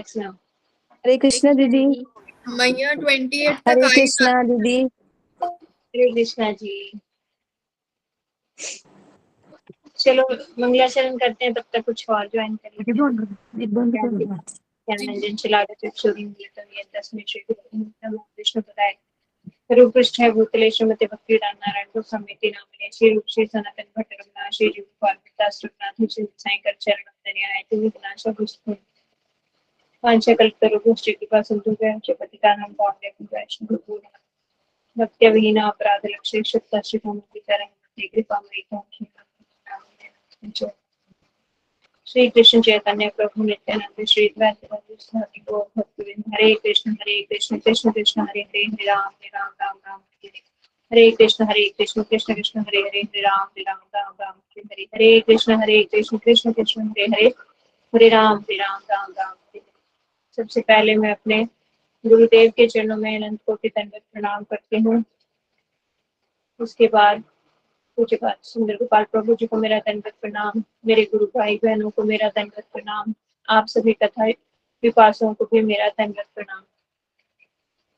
कृष्णा। हरे कृष्णा दीदी। मैया 28 तक हरे आई कृष्णा दीदी। हरे कृष्णा जी। चलो मंगलाचरण करते हैं, तब तक कुछ और ज्वाइन कर लेते हैं। ज्ञानांजन चला रहे थे ये 10 मिनट विष्णु बताए रूप पृष्ठ है भूतले श्रीमती भक्ति नारायण को समिति नामिने श्री रूप श्री सनातन भट्ट रमना श्री जीव पार्वती रघुनाथ श्री साई कर चरण धन्य तुम विनाश गुष्ठ वांछा कल्पतरु श्री कृपा सिंधु जय पतितानां पावने वैष्णव भक्त्या विहीना अपराध लक्ष्य शुद्ध शिवमूर्ति चरण कृपा मई श्री कृष्ण चैतन्य प्रभु नित्यानंद श्री हरे कृष्ण कृष्ण कृष्ण हरे हरे हरे राम राम हरे कृष्ण कृष्ण कृष्ण हरे हरे हरे राम राम हरे कृष्ण कृष्ण हरे हरे हरे राम राम हरे। सबसे पहले मैं अपने गुरुदेव के चरणों में अनंत कोटि दंडवत प्रणाम करती हूँ। उसके बाद पूज्य सुंदर गोपाल प्रभु जी को मेरा दंडवत प्रणाम, मेरे गुरु भाई बहनों को मेरा दंडवत प्रणाम, आप सभी कथा विपासों को भी मेरा दंडवत प्रणाम।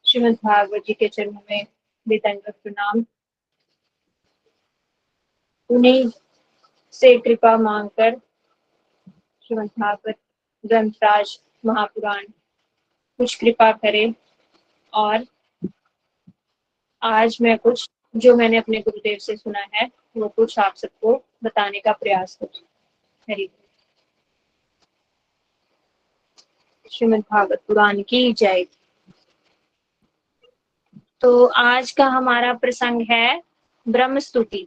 श्रीमद् भागवत जी के चरणों में भी दंडवत प्रणाम। उन्हीं से कृपा मांगकर श्रीमद् भागवत ग्रंथराज महापुराण कुछ कृपा करे और आज मैं कुछ जो मैंने अपने गुरुदेव से सुना है वो कुछ आप सबको बताने का प्रयास करूँ। हरि श्रीमद् भागवत पुराण की जय। तो आज का हमारा प्रसंग है ब्रह्म स्तुति।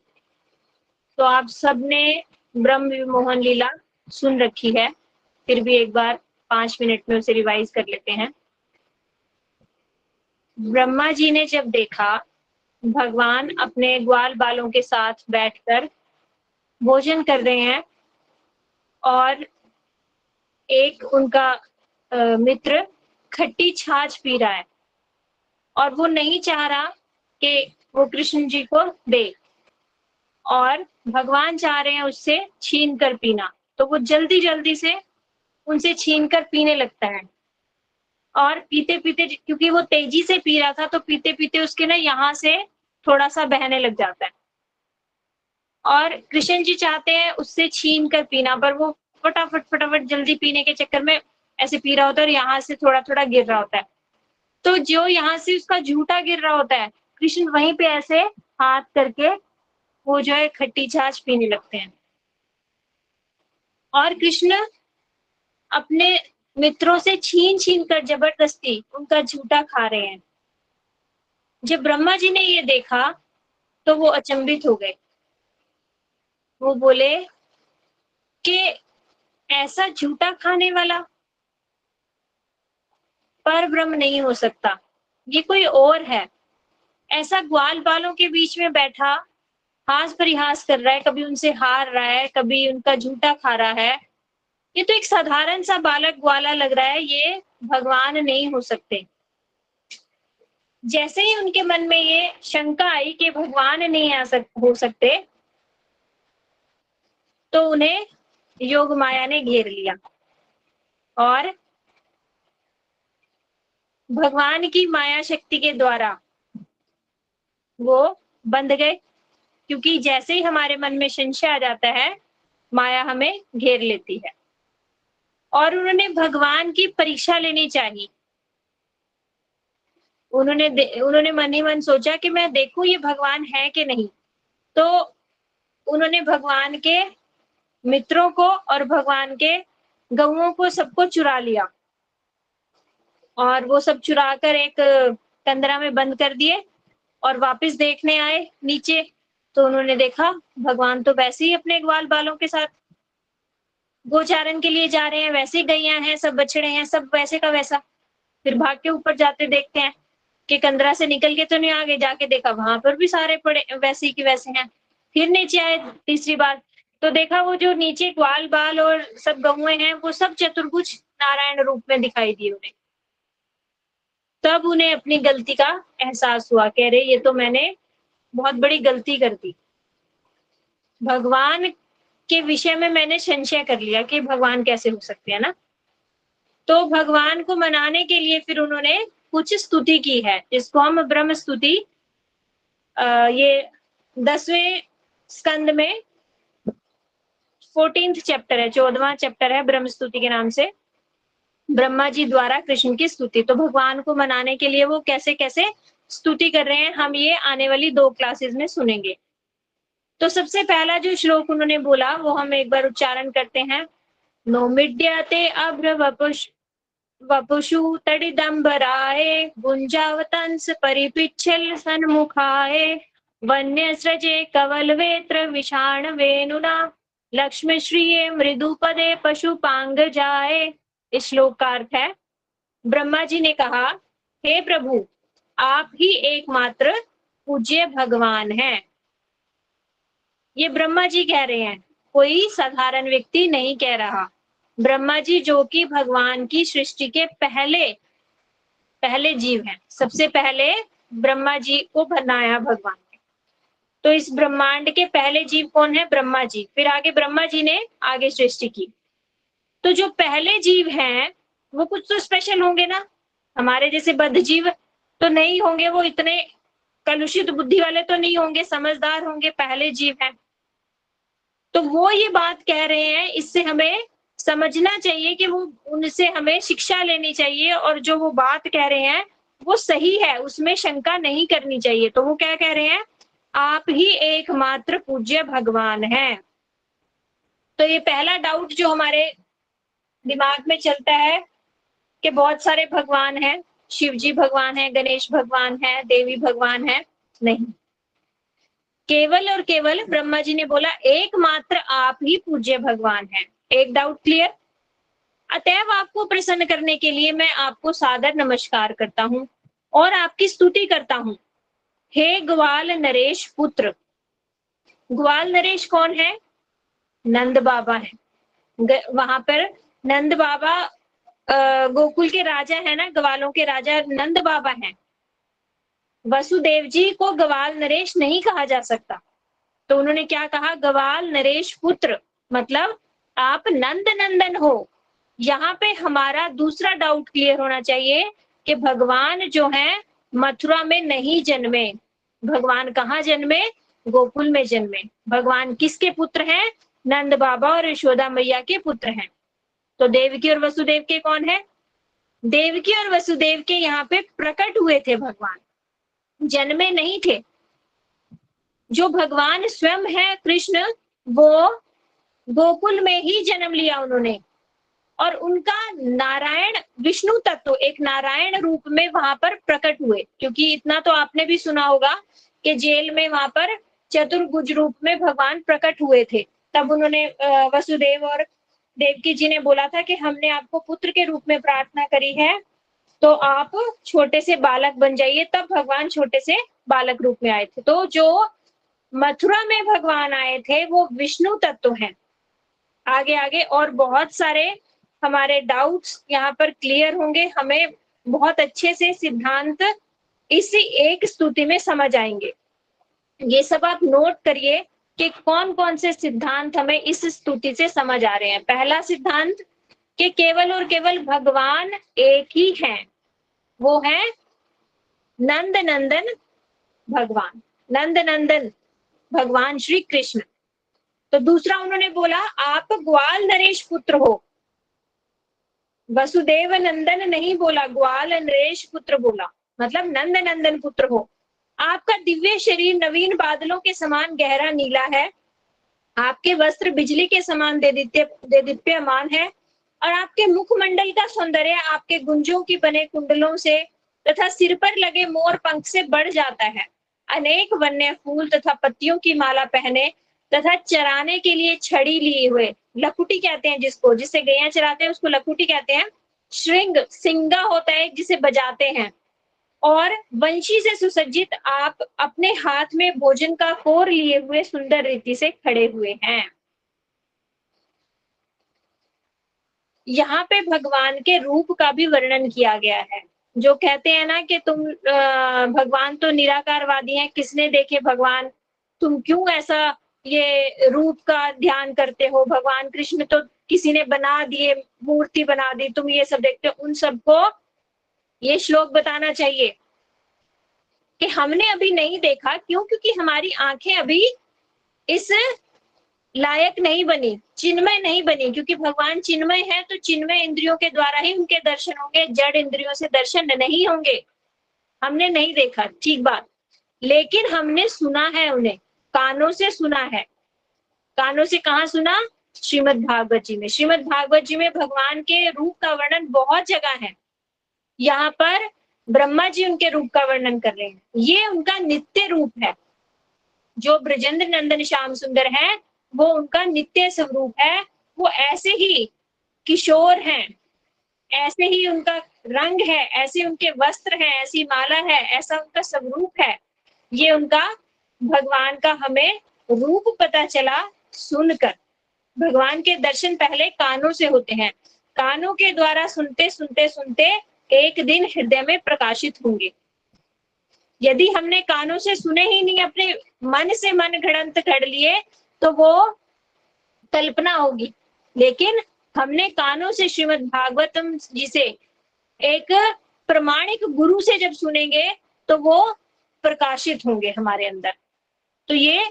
तो आप सबने ब्रह्म विमोहन लीला सुन रखी है, फिर भी एक बार 5 मिनट में उसे रिवाइज कर लेते हैं। ब्रह्मा जी ने जब देखा भगवान अपने ग्वाल बालों के साथ बैठकर भोजन कर रहे हैं और एक उनका मित्र खट्टी छाछ पी रहा है और वो नहीं चाह रहा कि वो कृष्ण जी को दे और भगवान चाह रहे हैं उससे छीन कर पीना, तो वो जल्दी जल्दी से उनसे छीन कर पीने लगता है। और पीते पीते, क्योंकि वो तेजी से पी रहा था, तो पीते पीते उसके ना यहाँ से थोड़ा सा बहने लग जाता है और कृष्ण जी चाहते हैं उससे छीन कर पीना, पर वो फटाफट फटाफट जल्दी पीने के चक्कर में ऐसे पी रहा होता है और यहाँ से थोड़ा थोड़ा गिर रहा होता है। तो जो यहाँ से उसका झूठा गिर रहा होता है, कृष्ण वहीं पे ऐसे हाथ करके वो जो है खट्टी छाछ पीने लगते हैं और कृष्ण अपने मित्रों से छीन छीन कर जबरदस्ती उनका झूठा खा रहे हैं। जब ब्रह्मा जी ने ये देखा तो वो अचंभित हो गए। वो बोले कि ऐसा झूठा खाने वाला पर ब्रह्म नहीं हो सकता, ये कोई और है। ऐसा ग्वाल बालों के बीच में बैठा हास परिहास कर रहा है, कभी उनसे हार रहा है, कभी उनका झूठा खा रहा है। ये तो एक साधारण सा बालक ग्वाला लग रहा है, ये भगवान नहीं हो सकते। जैसे ही उनके मन में ये शंका आई कि भगवान नहीं हो सकते, तो उन्हें योग माया ने घेर लिया और भगवान की माया शक्ति के द्वारा वो बंध गए। क्योंकि जैसे ही हमारे मन में संशय आ जाता है, माया हमें घेर लेती है और उन्होंने भगवान की परीक्षा लेनी चाहिए। उन्होंने मन ही मन सोचा कि मैं देखूं ये भगवान है कि नहीं। तो उन्होंने भगवान के मित्रों को और भगवान के गऊओं को सबको चुरा लिया और वो सब चुरा कर एक कंदरा में बंद कर दिए और वापस देखने आए नीचे, तो उन्होंने देखा भगवान तो वैसे ही अपने ग्वाल बालों के साथ गोचारण के लिए जा रहे हैं, वैसे ही गैया हैं, सब बछड़े हैं, सब वैसे का वैसा। फिर भाग के ऊपर जाते देखते हैं कि कंदरा से निकल के तो नहीं, आगे जाके देखा वहां पर भी सारे पड़े वैसे ही के वैसे हैं। फिर नीचे आए तीसरी बार, तो देखा वो जो नीचे ग्वाल बाल और सब गौएं हैं वो सब चतुर्भुज नारायण रूप में दिखाई दिए उन्हें। तब उन्हें अपनी गलती का एहसास हुआ, कह रहे ये तो मैंने बहुत बड़ी गलती कर दी। भगवान के विषय में मैंने संशय कर लिया कि भगवान कैसे हो सकते हैं ना। तो भगवान को मनाने के लिए फिर उन्होंने कुछ स्तुति की है, जिसको हम ब्रह्म स्तुति ये 10वें स्कंद में 14th चैप्टर है, 14वां चैप्टर है ब्रह्म स्तुति के नाम से, ब्रह्मा जी द्वारा कृष्ण की स्तुति। तो भगवान को मनाने के लिए वो कैसे कैसे स्तुति कर रहे हैं, हम ये आने वाली 2 क्लासेस में सुनेंगे। तो सबसे पहला जो श्लोक उन्होंने बोला वो हम एक बार उच्चारण करते हैं। नौमिड्यते अभ्र वपुषु तडिदंबराय गुंजावतंस परिपिच्छल सन्मुखाय वन्यस्रजे कवलवेत्र विषाण वेणुना लक्ष्मी श्रीये मृदुपदे पशुपांग जाए। इस श्लोक का अर्थ है, ब्रह्मा जी ने कहा, हे प्रभु, आप ही एकमात्र पूज्य भगवान हैं। ये ब्रह्मा जी कह रहे हैं, कोई साधारण व्यक्ति नहीं कह रहा। ब्रह्मा जी जो कि भगवान की सृष्टि के पहले जीव हैं, सबसे पहले ब्रह्मा जी को बनाया भगवान ने। तो इस ब्रह्मांड के पहले जीव कौन है? ब्रह्मा जी। फिर आगे ब्रह्मा जी ने आगे सृष्टि की। तो जो पहले जीव हैं वो कुछ तो स्पेशल होंगे ना, हमारे जैसे बद्ध जीव तो नहीं होंगे, वो इतने कलुषित बुद्धि वाले तो नहीं होंगे, समझदार होंगे, पहले जीव हैं। तो वो ये बात कह रहे हैं, इससे हमें समझना चाहिए कि वो उनसे हमें शिक्षा लेनी चाहिए, और जो वो बात कह रहे हैं वो सही है, उसमें शंका नहीं करनी चाहिए। तो वो क्या कह रहे हैं? आप ही एकमात्र पूज्य भगवान हैं। तो ये पहला डाउट जो हमारे दिमाग में चलता है कि बहुत सारे भगवान हैं, शिव जी भगवान है, गणेश भगवान है, देवी भगवान है। नहीं, केवल और केवल ब्रह्मा जी ने बोला एकमात्र आप ही पूज्य भगवान हैं। एक डाउट क्लियर? अतएव आपको प्रसन्न करने के लिए मैं आपको सादर नमस्कार करता हूँ और आपकी स्तुति करता हूँ। हे ग्वाल नरेश पुत्र। ग्वाल नरेश कौन है? नंद बाबा है। वहां पर नंद बाबा गोकुल के राजा है ना, ग्वालों के राजा नंद बाबा हैं। वसुदेव जी को ग्वाल नरेश नहीं कहा जा सकता, तो उन्होंने क्या कहा? ग्वाल नरेश पुत्र, मतलब आप नंद नंदन हो। यहाँ पे हमारा दूसरा डाउट क्लियर होना चाहिए कि भगवान जो है मथुरा में नहीं जन्मे। भगवान कहाँ जन्मे? गोकुल में जन्मे। भगवान किसके पुत्र हैं? नंद बाबा और यशोदा मैया के पुत्र हैं। तो देवकी और वसुदेव के कौन है? देवकी और वसुदेव के यहाँ पे प्रकट हुए थे भगवान, जन्मे नहीं थे। जो भगवान स्वयं है कृष्ण, वो गोकुल में ही जन्म लिया उन्होंने, और उनका नारायण विष्णु तत्व एक नारायण रूप में वहां पर प्रकट हुए। क्योंकि इतना तो आपने भी सुना होगा कि जेल में वहां पर चतुर्भुज रूप में भगवान प्रकट हुए थे। तब उन्होंने वसुदेव और देवकी जी ने बोला था कि हमने आपको पुत्र के रूप में प्रार्थना करी है, तो आप छोटे से बालक बन जाइए। तब भगवान छोटे से बालक रूप में आए थे। तो जो मथुरा में भगवान आए थे वो विष्णु तत्व हैं। आगे आगे और बहुत सारे हमारे डाउट्स यहाँ पर क्लियर होंगे, हमें बहुत अच्छे से सिद्धांत इसी एक स्तुति में समझ आएंगे। ये सब आप नोट करिए कि कौन कौन से सिद्धांत हमें इस स्तुति से समझ आ रहे हैं। पहला सिद्धांत कि केवल और केवल भगवान एक ही हैं, वो है नंद नंदन भगवान, नंद नंदन भगवान श्री कृष्ण। तो दूसरा उन्होंने बोला आप ग्वाल नरेश पुत्र हो। वसुदेव नंदन नहीं बोला, ग्वाल नरेश पुत्र बोला, मतलब नंद नंदन पुत्र हो। आपका दिव्य शरीर नवीन बादलों के समान गहरा नीला है, आपके वस्त्र बिजली के समान देदीप्यमान है, और आपके मुखमंडल का सौंदर्य आपके गुंजों की बने कुंडलों से तथा सिर पर लगे मोर पंख से बढ़ जाता है। अनेक वन्य फूल तथा पत्तियों की माला पहने तथा चराने के लिए छड़ी लिए हुए, लखुटी कहते हैं जिसको, जिसे गैया चराते हैं उसको लखुटी कहते हैं। श्रृंग सिंगा होता है जिसे बजाते हैं, और वंशी से सुसज्जित आप अपने हाथ में भोजन का कोर लिए हुए सुंदर रीति से खड़े हुए हैं। यहाँ पे भगवान के रूप का भी वर्णन किया गया है। जो कहते हैं ना कि तुम भगवान तो निराकारवादी हैं, किसने देखे भगवान, तुम क्यों ऐसा ये रूप का ध्यान करते हो, भगवान कृष्ण तो किसी ने बना दिए, मूर्ति बना दी, तुम ये सब देखते हो, उन सबको ये श्लोक बताना चाहिए कि हमने अभी नहीं देखा। क्यों? क्योंकि हमारी आंखें अभी इस लायक नहीं बनी, चिन्मय नहीं बनी, क्योंकि भगवान चिन्मय है, तो चिन्मय इंद्रियों के द्वारा ही उनके दर्शन होंगे, जड़ इंद्रियों से दर्शन नहीं होंगे। हमने नहीं देखा, ठीक बात, लेकिन हमने सुना है, उन्हें कानों से सुना है। कानों से कहाँ सुना? श्रीमद् भागवत जी में। श्रीमद् भागवत जी में भगवान के रूप का वर्णन बहुत जगह है। यहाँ पर ब्रह्मा जी उनके रूप का वर्णन कर रहे हैं। ये उनका नित्य रूप है। जो ब्रजेंद्र नंदन श्याम सुंदर है, वो उनका नित्य स्वरूप है। वो ऐसे ही किशोर हैं, ऐसे ही उनका रंग है, ऐसे उनके वस्त्र हैं, ऐसी माला है, ऐसा उनका स्वरूप है। ये उनका भगवान का हमें रूप पता चला सुनकर। भगवान के दर्शन पहले कानों से होते हैं। कानों के द्वारा सुनते सुनते सुनते एक दिन हृदय में प्रकाशित होंगे। यदि हमने कानों से सुने ही नहीं, अपने मन से मन घड़ंत घड़ लिए, तो वो कल्पना होगी। लेकिन हमने कानों से श्रीमद् भागवतम जी से, एक प्रमाणिक गुरु से जब सुनेंगे, तो वो प्रकाशित होंगे हमारे अंदर। तो ये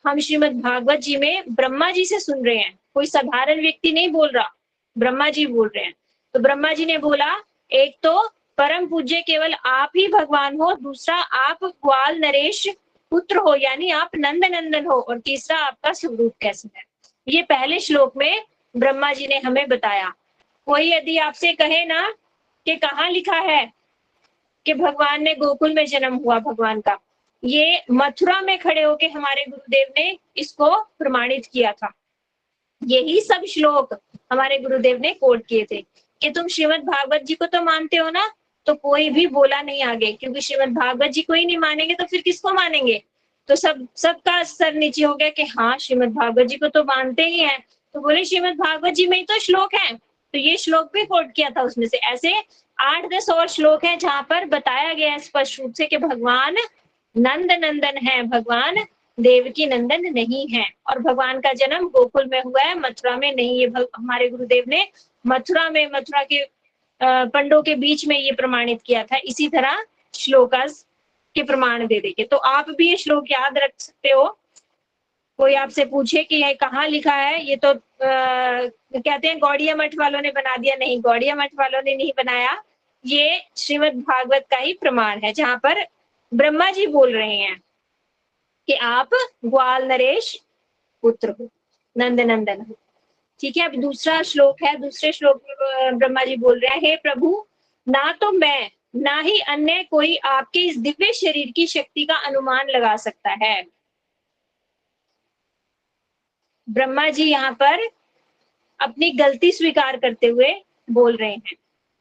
हम श्रीमद् भागवत जी में ब्रह्मा जी से सुन रहे हैं, कोई साधारण व्यक्ति नहीं बोल रहा, ब्रह्मा जी बोल रहे हैं। तो ब्रह्मा जी ने बोला, एक तो परम पूज्य केवल आप ही भगवान हो, दूसरा आप ग्वाल नरेश पुत्र हो, यानी आप नंद नंदन हो, और तीसरा आपका स्वरूप कैसे है। ये पहले श्लोक में ब्रह्मा जी ने हमें बताया। कोई यदि आपसे कहे ना कि कहाँ लिखा है कि भगवान ने गोकुल में जन्म हुआ भगवान का, ये मथुरा में खड़े होके हमारे गुरुदेव ने इसको प्रमाणित किया था। यही सब श्लोक हमारे गुरुदेव ने कोट किए थे कि तुम श्रीमद् भागवत जी को तो मानते हो ना, तो कोई भी बोला नहीं आगे, क्योंकि श्रीमद् भागवत जी को ही नहीं मानेंगे तो फिर किसको मानेंगे। तो सबका सर नीचे हो गया कि हाँ, श्रीमद् भागवत जी को तो मानते ही हैं। तो बोले श्रीमद् भागवत जी में ही तो श्लोक है, तो ये श्लोक भी कोट किया था उसमें से। ऐसे 8-10 और श्लोक है जहां पर बताया गया है स्पष्ट रूप से कि भगवान नंद नंदन है, भगवान देवकी नंदन नहीं है, और भगवान का जन्म गोकुल में हुआ है, मथुरा में नहीं। ये हमारे गुरुदेव ने मथुरा में, मथुरा के पंडों के बीच में ये प्रमाणित किया था। इसी तरह श्लोकास के प्रमाण दे देंगे। तो आप भी ये श्लोक याद रख सकते हो। कोई आपसे पूछे कि ये कहाँ लिखा है, ये तो कहते हैं गौड़िया मठ वालों ने बना दिया। नहीं, गौड़िया मठ वालों ने नहीं बनाया, ये श्रीमद् भागवत का ही प्रमाण है, जहां पर ब्रह्मा जी बोल रहे हैं कि आप ग्वाल नरेश पुत्र हो, नंद नंदन हो। ठीक है, अब दूसरा श्लोक है। दूसरे श्लोक में ब्रह्मा जी बोल रहे हैं, हे प्रभु, ना तो मैं ना ही अन्य कोई आपके इस दिव्य शरीर की शक्ति का अनुमान लगा सकता है। ब्रह्मा जी यहाँ पर अपनी गलती स्वीकार करते हुए बोल रहे हैं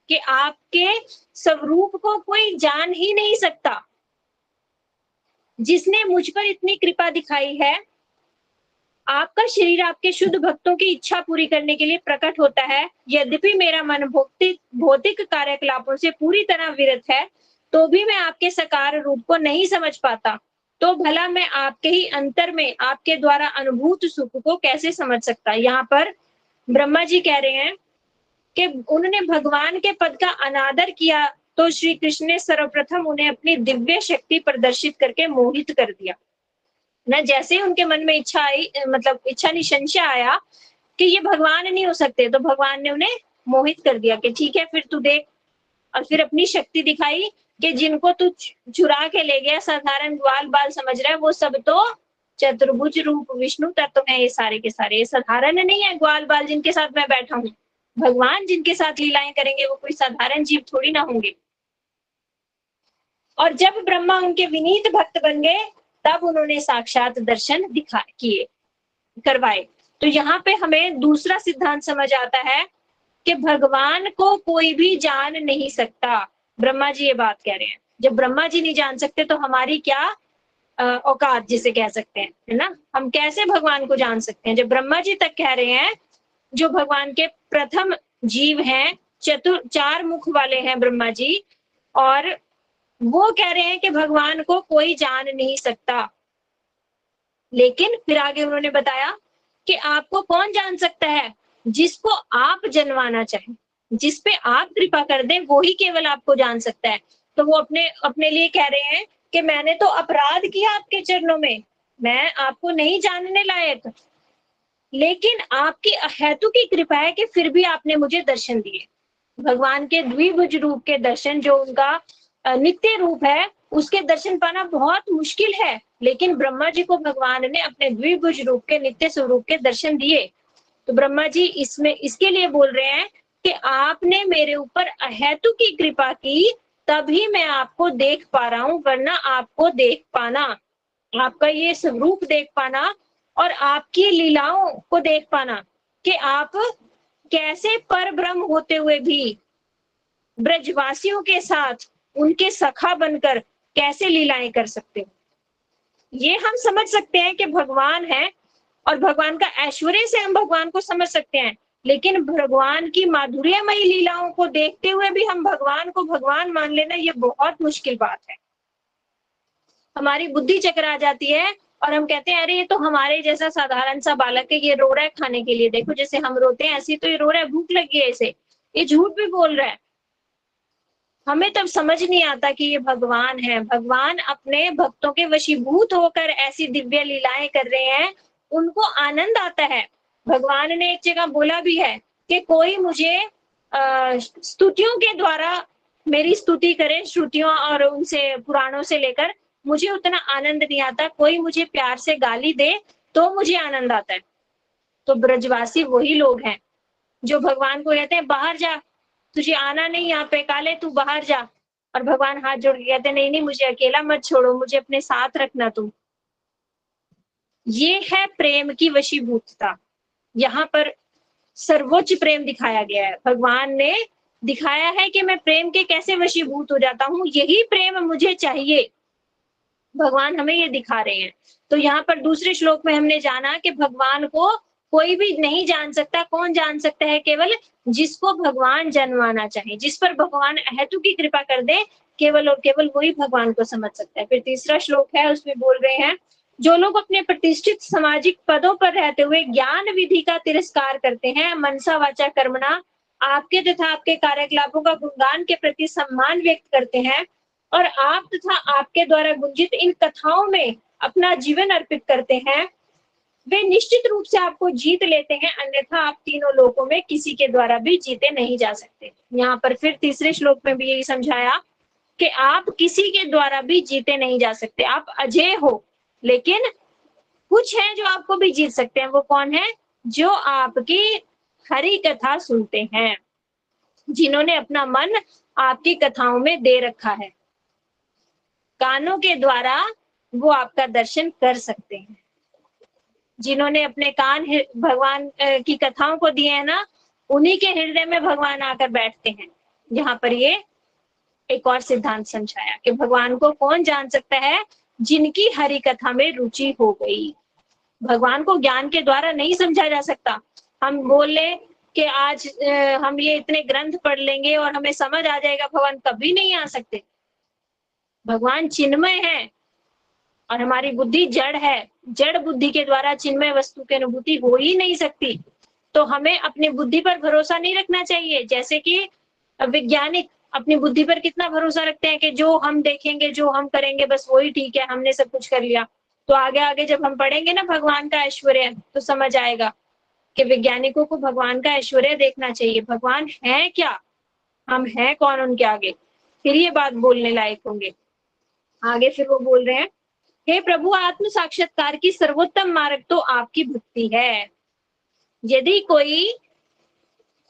कि आपके स्वरूप को कोई जान ही नहीं सकता। जिसने मुझ पर इतनी कृपा दिखाई है, आपका शरीर आपके शुद्ध भक्तों की इच्छा पूरी करने के लिए प्रकट होता है। यद्यपि मेरा मन भौतिक कार्यकलापों से पूरी तरह विरत है, तो भी मैं आपके साकार रूप को नहीं समझ पाता। तो भला मैं आपके ही अंतर में आपके द्वारा अनुभूत सुख को कैसे समझ सकता। यहाँ पर ब्रह्मा जी कह रहे हैं कि उन्होंने भगवान के पद का अनादर किया, तो श्री कृष्ण ने सर्वप्रथम उन्हें अपनी दिव्य शक्ति प्रदर्शित करके मोहित कर दिया ना। जैसे ही उनके मन में इच्छा आई, मतलब इच्छा नहीं, संशय आया कि ये भगवान नहीं हो सकते, तो भगवान ने उन्हें मोहित कर दिया कि ठीक है, फिर तू देख। और फिर अपनी शक्ति दिखाई कि जिनको तू चुरा के ले गया, साधारण ग्वाल बाल समझ रहा है, वो सब तो चतुर्भुज रूप विष्णु तत्व है। ये सारे के सारे ये साधारण नहीं है ग्वाल बाल जिनके साथ मैं बैठा हूँ। भगवान जिनके साथ लीलाएं करेंगे वो कोई साधारण जीव थोड़ी ना होंगे। और जब ब्रह्मा उनके विनीत भक्त बन गए, तब उन्होंने साक्षात दर्शन करवाए। तो यहाँ पे हमें दूसरा सिद्धांत समझ आता है कि भगवान को कोई भी जान नहीं सकता। ब्रह्मा जी ये बात कह रहे हैं, जब ब्रह्मा जी नहीं जान सकते तो हमारी क्या औकात जिसे कह सकते हैं, है ना। हम कैसे भगवान को जान सकते हैं, जब ब्रह्मा जी तक कह रहे हैं, जो भगवान के प्रथम जीव हैं, 4 मुख वाले हैं ब्रह्मा जी, और वो कह रहे हैं कि भगवान को कोई जान नहीं सकता। लेकिन फिर आगे उन्होंने बताया कि आपको कौन जान सकता है? जिसको आप जनवाना चाहें, जिस पे आप कृपा कर दें, वो ही केवल आपको जान सकता है। तो वो अपने अपने लिए कह रहे हैं कि मैंने तो अपराध किया आपके चरणों में, मैं आपको नहीं जानने लायक, लेकिन आपकी अहेतु की कृपा है कि फिर भी आपने मुझे दर्शन दिए। भगवान के द्विभुज रूप के दर्शन, जो उनका नित्य रूप है, उसके दर्शन पाना बहुत मुश्किल है, लेकिन ब्रह्मा जी को भगवान ने अपने द्विभुज रूप के नित्य स्वरूप के दर्शन दिए। तो ब्रह्मा जी इसमें इसके लिए बोल रहे हैं कि आपने मेरे ऊपर अहेतु की कृपा की, तभी मैं आपको देख पा रहा हूँ, वरना आपको देख पाना, आपका ये स्वरूप देख पाना और आपकी लीलाओं को देख पाना कि आप कैसे परब्रह्म होते हुए भी ब्रजवासियों के साथ उनके सखा बनकर कैसे लीलाएं कर सकते हो। ये हम समझ सकते हैं कि भगवान है और भगवान का ऐश्वर्य से हम भगवान को समझ सकते हैं, लेकिन भगवान की माधुर्यमयी लीलाओं को देखते हुए भी हम भगवान को भगवान मान लेना, ये बहुत मुश्किल बात है। हमारी बुद्धि चकरा जाती है और हम कहते हैं अरे ये तो हमारे जैसा साधारण सा बालक है, ये रो रहा है खाने के लिए, देखो जैसे हम रोते हैं ऐसे तो ये रो रहा है, भूख लगी है इसे, ये झूठ भी बोल रहा है। हमें तब समझ नहीं आता कि ये भगवान है। भगवान अपने भक्तों के वशीभूत होकर ऐसी दिव्य लीलाएं कर रहे हैं, उनको आनंद आता है। भगवान ने एक जगह बोला भी है कि कोई मुझे स्तुतियों के द्वारा मेरी स्तुति करे, श्रुतियों और उनसे पुराणों से लेकर, मुझे उतना आनंद नहीं आता। कोई मुझे प्यार से गाली दे तो मुझे आनंद आता है। तो ब्रजवासी वही लोग हैं जो भगवान को कहते हैं बाहर जा, तुझे आना नहीं यहाँ पे, काले तू बाहर जा। और भगवान हाथ जोड़ के कहते नहीं नहीं, मुझे अकेला मत छोड़ो, मुझे अपने साथ रखना तुम। ये है प्रेम की वशीभूतता। यहाँ पर सर्वोच्च प्रेम दिखाया गया है। भगवान ने दिखाया है कि मैं प्रेम के कैसे वशीभूत हो जाता हूँ, यही प्रेम मुझे चाहिए। भगवान हमें ये दिखा रहे हैं। तो यहाँ पर दूसरे श्लोक में हमने जाना कि भगवान को कोई भी नहीं जान सकता। कौन जान सकता है? केवल जिसको भगवान जनवाना चाहे, जिस पर भगवान अहेतु की कृपा कर दे, केवल और केवल वही भगवान को समझ सकता है। फिर तीसरा श्लोक है, उसमें बोल रहे हैं जो लोग अपने प्रतिष्ठित सामाजिक पदों पर रहते हुए ज्ञान विधि का तिरस्कार करते हैं, मनसा वाचा कर्मणा आपके तथा आपके कार्यकलापों का गुणगान के प्रति सम्मान व्यक्त करते हैं और आप तथा आपके द्वारा गुंजित इन कथाओं में अपना जीवन अर्पित करते हैं, वे निश्चित रूप से आपको जीत लेते हैं, अन्यथा आप तीनों लोकों में किसी के द्वारा भी जीते नहीं जा सकते। यहाँ पर फिर तीसरे श्लोक में भी यही समझाया कि आप किसी के द्वारा भी जीते नहीं जा सकते। आप अजेय हो, लेकिन कुछ है जो आपको भी जीत सकते हैं। वो कौन है? जो आपकी हरि कथा सुनते हैं, जिन्होंने अपना मन आपकी कथाओं में दे रखा है। कानों के द्वारा वो आपका दर्शन कर सकते हैं। जिन्होंने अपने कान भगवान की कथाओं को दिए हैं ना, उन्हीं के हृदय में भगवान आकर बैठते हैं। यहाँ पर ये एक और सिद्धांत समझाया कि भगवान को कौन जान सकता है? जिनकी हरि कथा में रुचि हो गई। भगवान को ज्ञान के द्वारा नहीं समझा जा सकता। हम बोले कि आज हम ये इतने ग्रंथ पढ़ लेंगे और हमें समझ आ जाएगा, भगवान कभी नहीं आ सकते। भगवान चिन्मय है और हमारी बुद्धि जड़ है। जड़ बुद्धि के द्वारा चिन्मय वस्तु की अनुभूति हो ही नहीं सकती। तो हमें अपनी बुद्धि पर भरोसा नहीं रखना चाहिए। जैसे कि वैज्ञानिक अपनी बुद्धि पर कितना भरोसा रखते हैं कि जो हम देखेंगे, जो हम करेंगे, बस वही ठीक है, हमने सब कुछ कर लिया। तो आगे आगे जब हम पढ़ेंगे ना भगवान का ऐश्वर्य, तो समझ आएगा कि वैज्ञानिकों को भगवान का ऐश्वर्य देखना चाहिए। भगवान है क्या, हम हैं कौन उनके आगे, फिर ये बात बोलने लायक होंगे। आगे फिर वो बोल रहे हैं, हे प्रभु, आत्म साक्षात्कार की सर्वोत्तम मार्ग तो आपकी भक्ति है। यदि कोई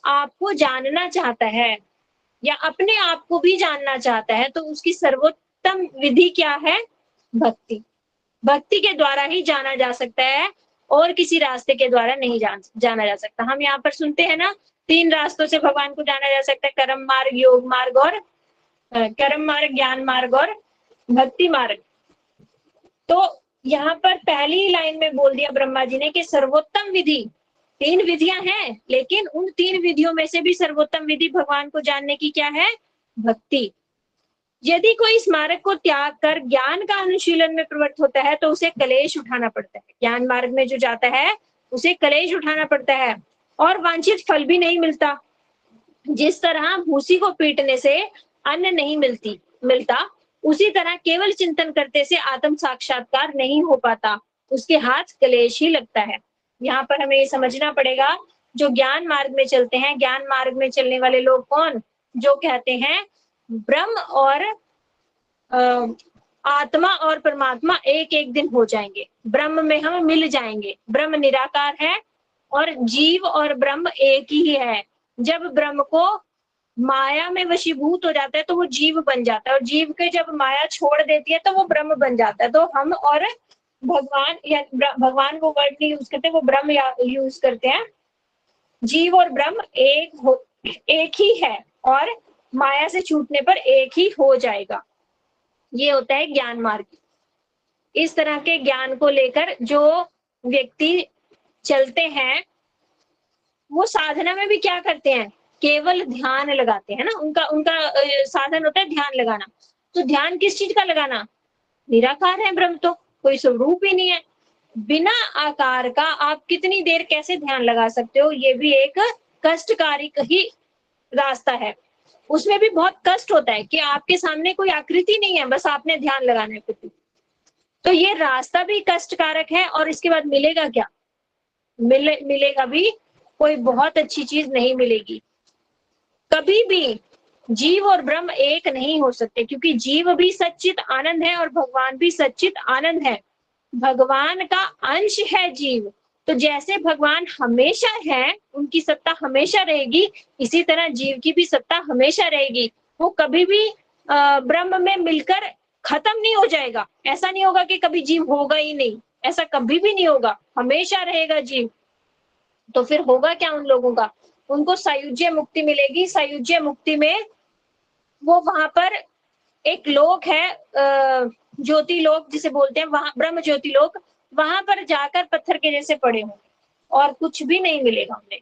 आपको जानना चाहता है या अपने आप को भी जानना चाहता है, तो उसकी सर्वोत्तम विधि क्या है? भक्ति। भक्ति के द्वारा ही जाना जा सकता है और किसी रास्ते के द्वारा नहीं जाना जा सकता। हम यहाँ पर सुनते हैं ना, 3 रास्तों से भगवान को जाना जा सकता है, कर्म मार्ग, योग मार्ग और कर्म मार्ग, ज्ञान मार्ग और भक्ति मार्ग। तो यहाँ पर पहली लाइन में बोल दिया ब्रह्मा जी ने कि सर्वोत्तम विधि, 3 विधियां हैं, लेकिन उन 3 विधियों में से भी सर्वोत्तम विधि भगवान को जानने की क्या है? भक्ति। यदि कोई इस मार्ग को त्याग कर ज्ञान का अनुशीलन में प्रवृत्त होता है, तो उसे कलेश उठाना पड़ता है। ज्ञान मार्ग में जो जाता है उसे कलेश उठाना पड़ता है और वांछित फल भी नहीं मिलता। जिस तरह भूसी को पीटने से अन्न नहीं मिलता, उसी तरह केवल चिंतन करते से आत्म साक्षात्कार नहीं हो पाता, उसके हाथ कलेश ही लगता है। यहाँ पर हमें ये समझना पड़ेगा, जो ज्ञान मार्ग में चलते हैं, ज्ञान मार्ग में चलने वाले लोग कौन? जो कहते हैं ब्रह्म और आत्मा और परमात्मा एक एक दिन हो जाएंगे, ब्रह्म में हम मिल जाएंगे। ब्रह्म निराकार है और जीव और ब्रह्म एक ही है। जब ब्रह्म को माया में वशीभूत हो जाता है तो वो जीव बन जाता है, और जीव के जब माया छोड़ देती है तो वो ब्रह्म बन जाता है। तो हम और भगवान, या भगवान वो वर्ड नहीं यूज करते, वो ब्रह्म यूज करते हैं। जीव और ब्रह्म एक ही है और माया से छूटने पर एक ही हो जाएगा। ये होता है ज्ञान मार्ग। इस तरह के ज्ञान को लेकर जो व्यक्ति चलते हैं, वो साधना में भी क्या करते हैं? केवल ध्यान लगाते हैं ना। उनका साधन होता है ध्यान लगाना। तो ध्यान किस चीज का लगाना? निराकार है ब्रह्म, तो कोई स्वरूप ही नहीं है। बिना आकार का आप कितनी देर कैसे ध्यान लगा सकते हो? ये भी एक कष्टकारी ही रास्ता है। उसमें भी बहुत कष्ट होता है कि आपके सामने कोई आकृति नहीं है, बस आपने ध्यान लगाना है। तो ये रास्ता भी कष्टकारक है, और इसके बाद मिलेगा क्या? मिलेगा भी कोई बहुत अच्छी चीज नहीं मिलेगी। कभी भी जीव और ब्रह्म एक नहीं हो सकते, क्योंकि जीव भी सच्चित आनंद है और भगवान भी सच्चित आनंद है। भगवान का अंश है जीव। तो जैसे भगवान हमेशा है, उनकी सत्ता हमेशा रहेगी, इसी तरह जीव की भी सत्ता हमेशा रहेगी। वो कभी भी ब्रह्म में मिलकर खत्म नहीं हो जाएगा। ऐसा नहीं होगा कि कभी जीव होगा ही नहीं, ऐसा कभी भी नहीं होगा, हमेशा रहेगा जीव। तो फिर होगा क्या उन लोगों का? उनको सायुज्य मुक्ति मिलेगी। सायुज्य मुक्ति में वो वहां पर एक लोक है, ज्योति लोक जिसे बोलते हैं, वहां ब्रह्म ज्योति लोक, वहां पर जाकर पत्थर के जैसे पड़े हों और कुछ भी नहीं मिलेगा उन्हें।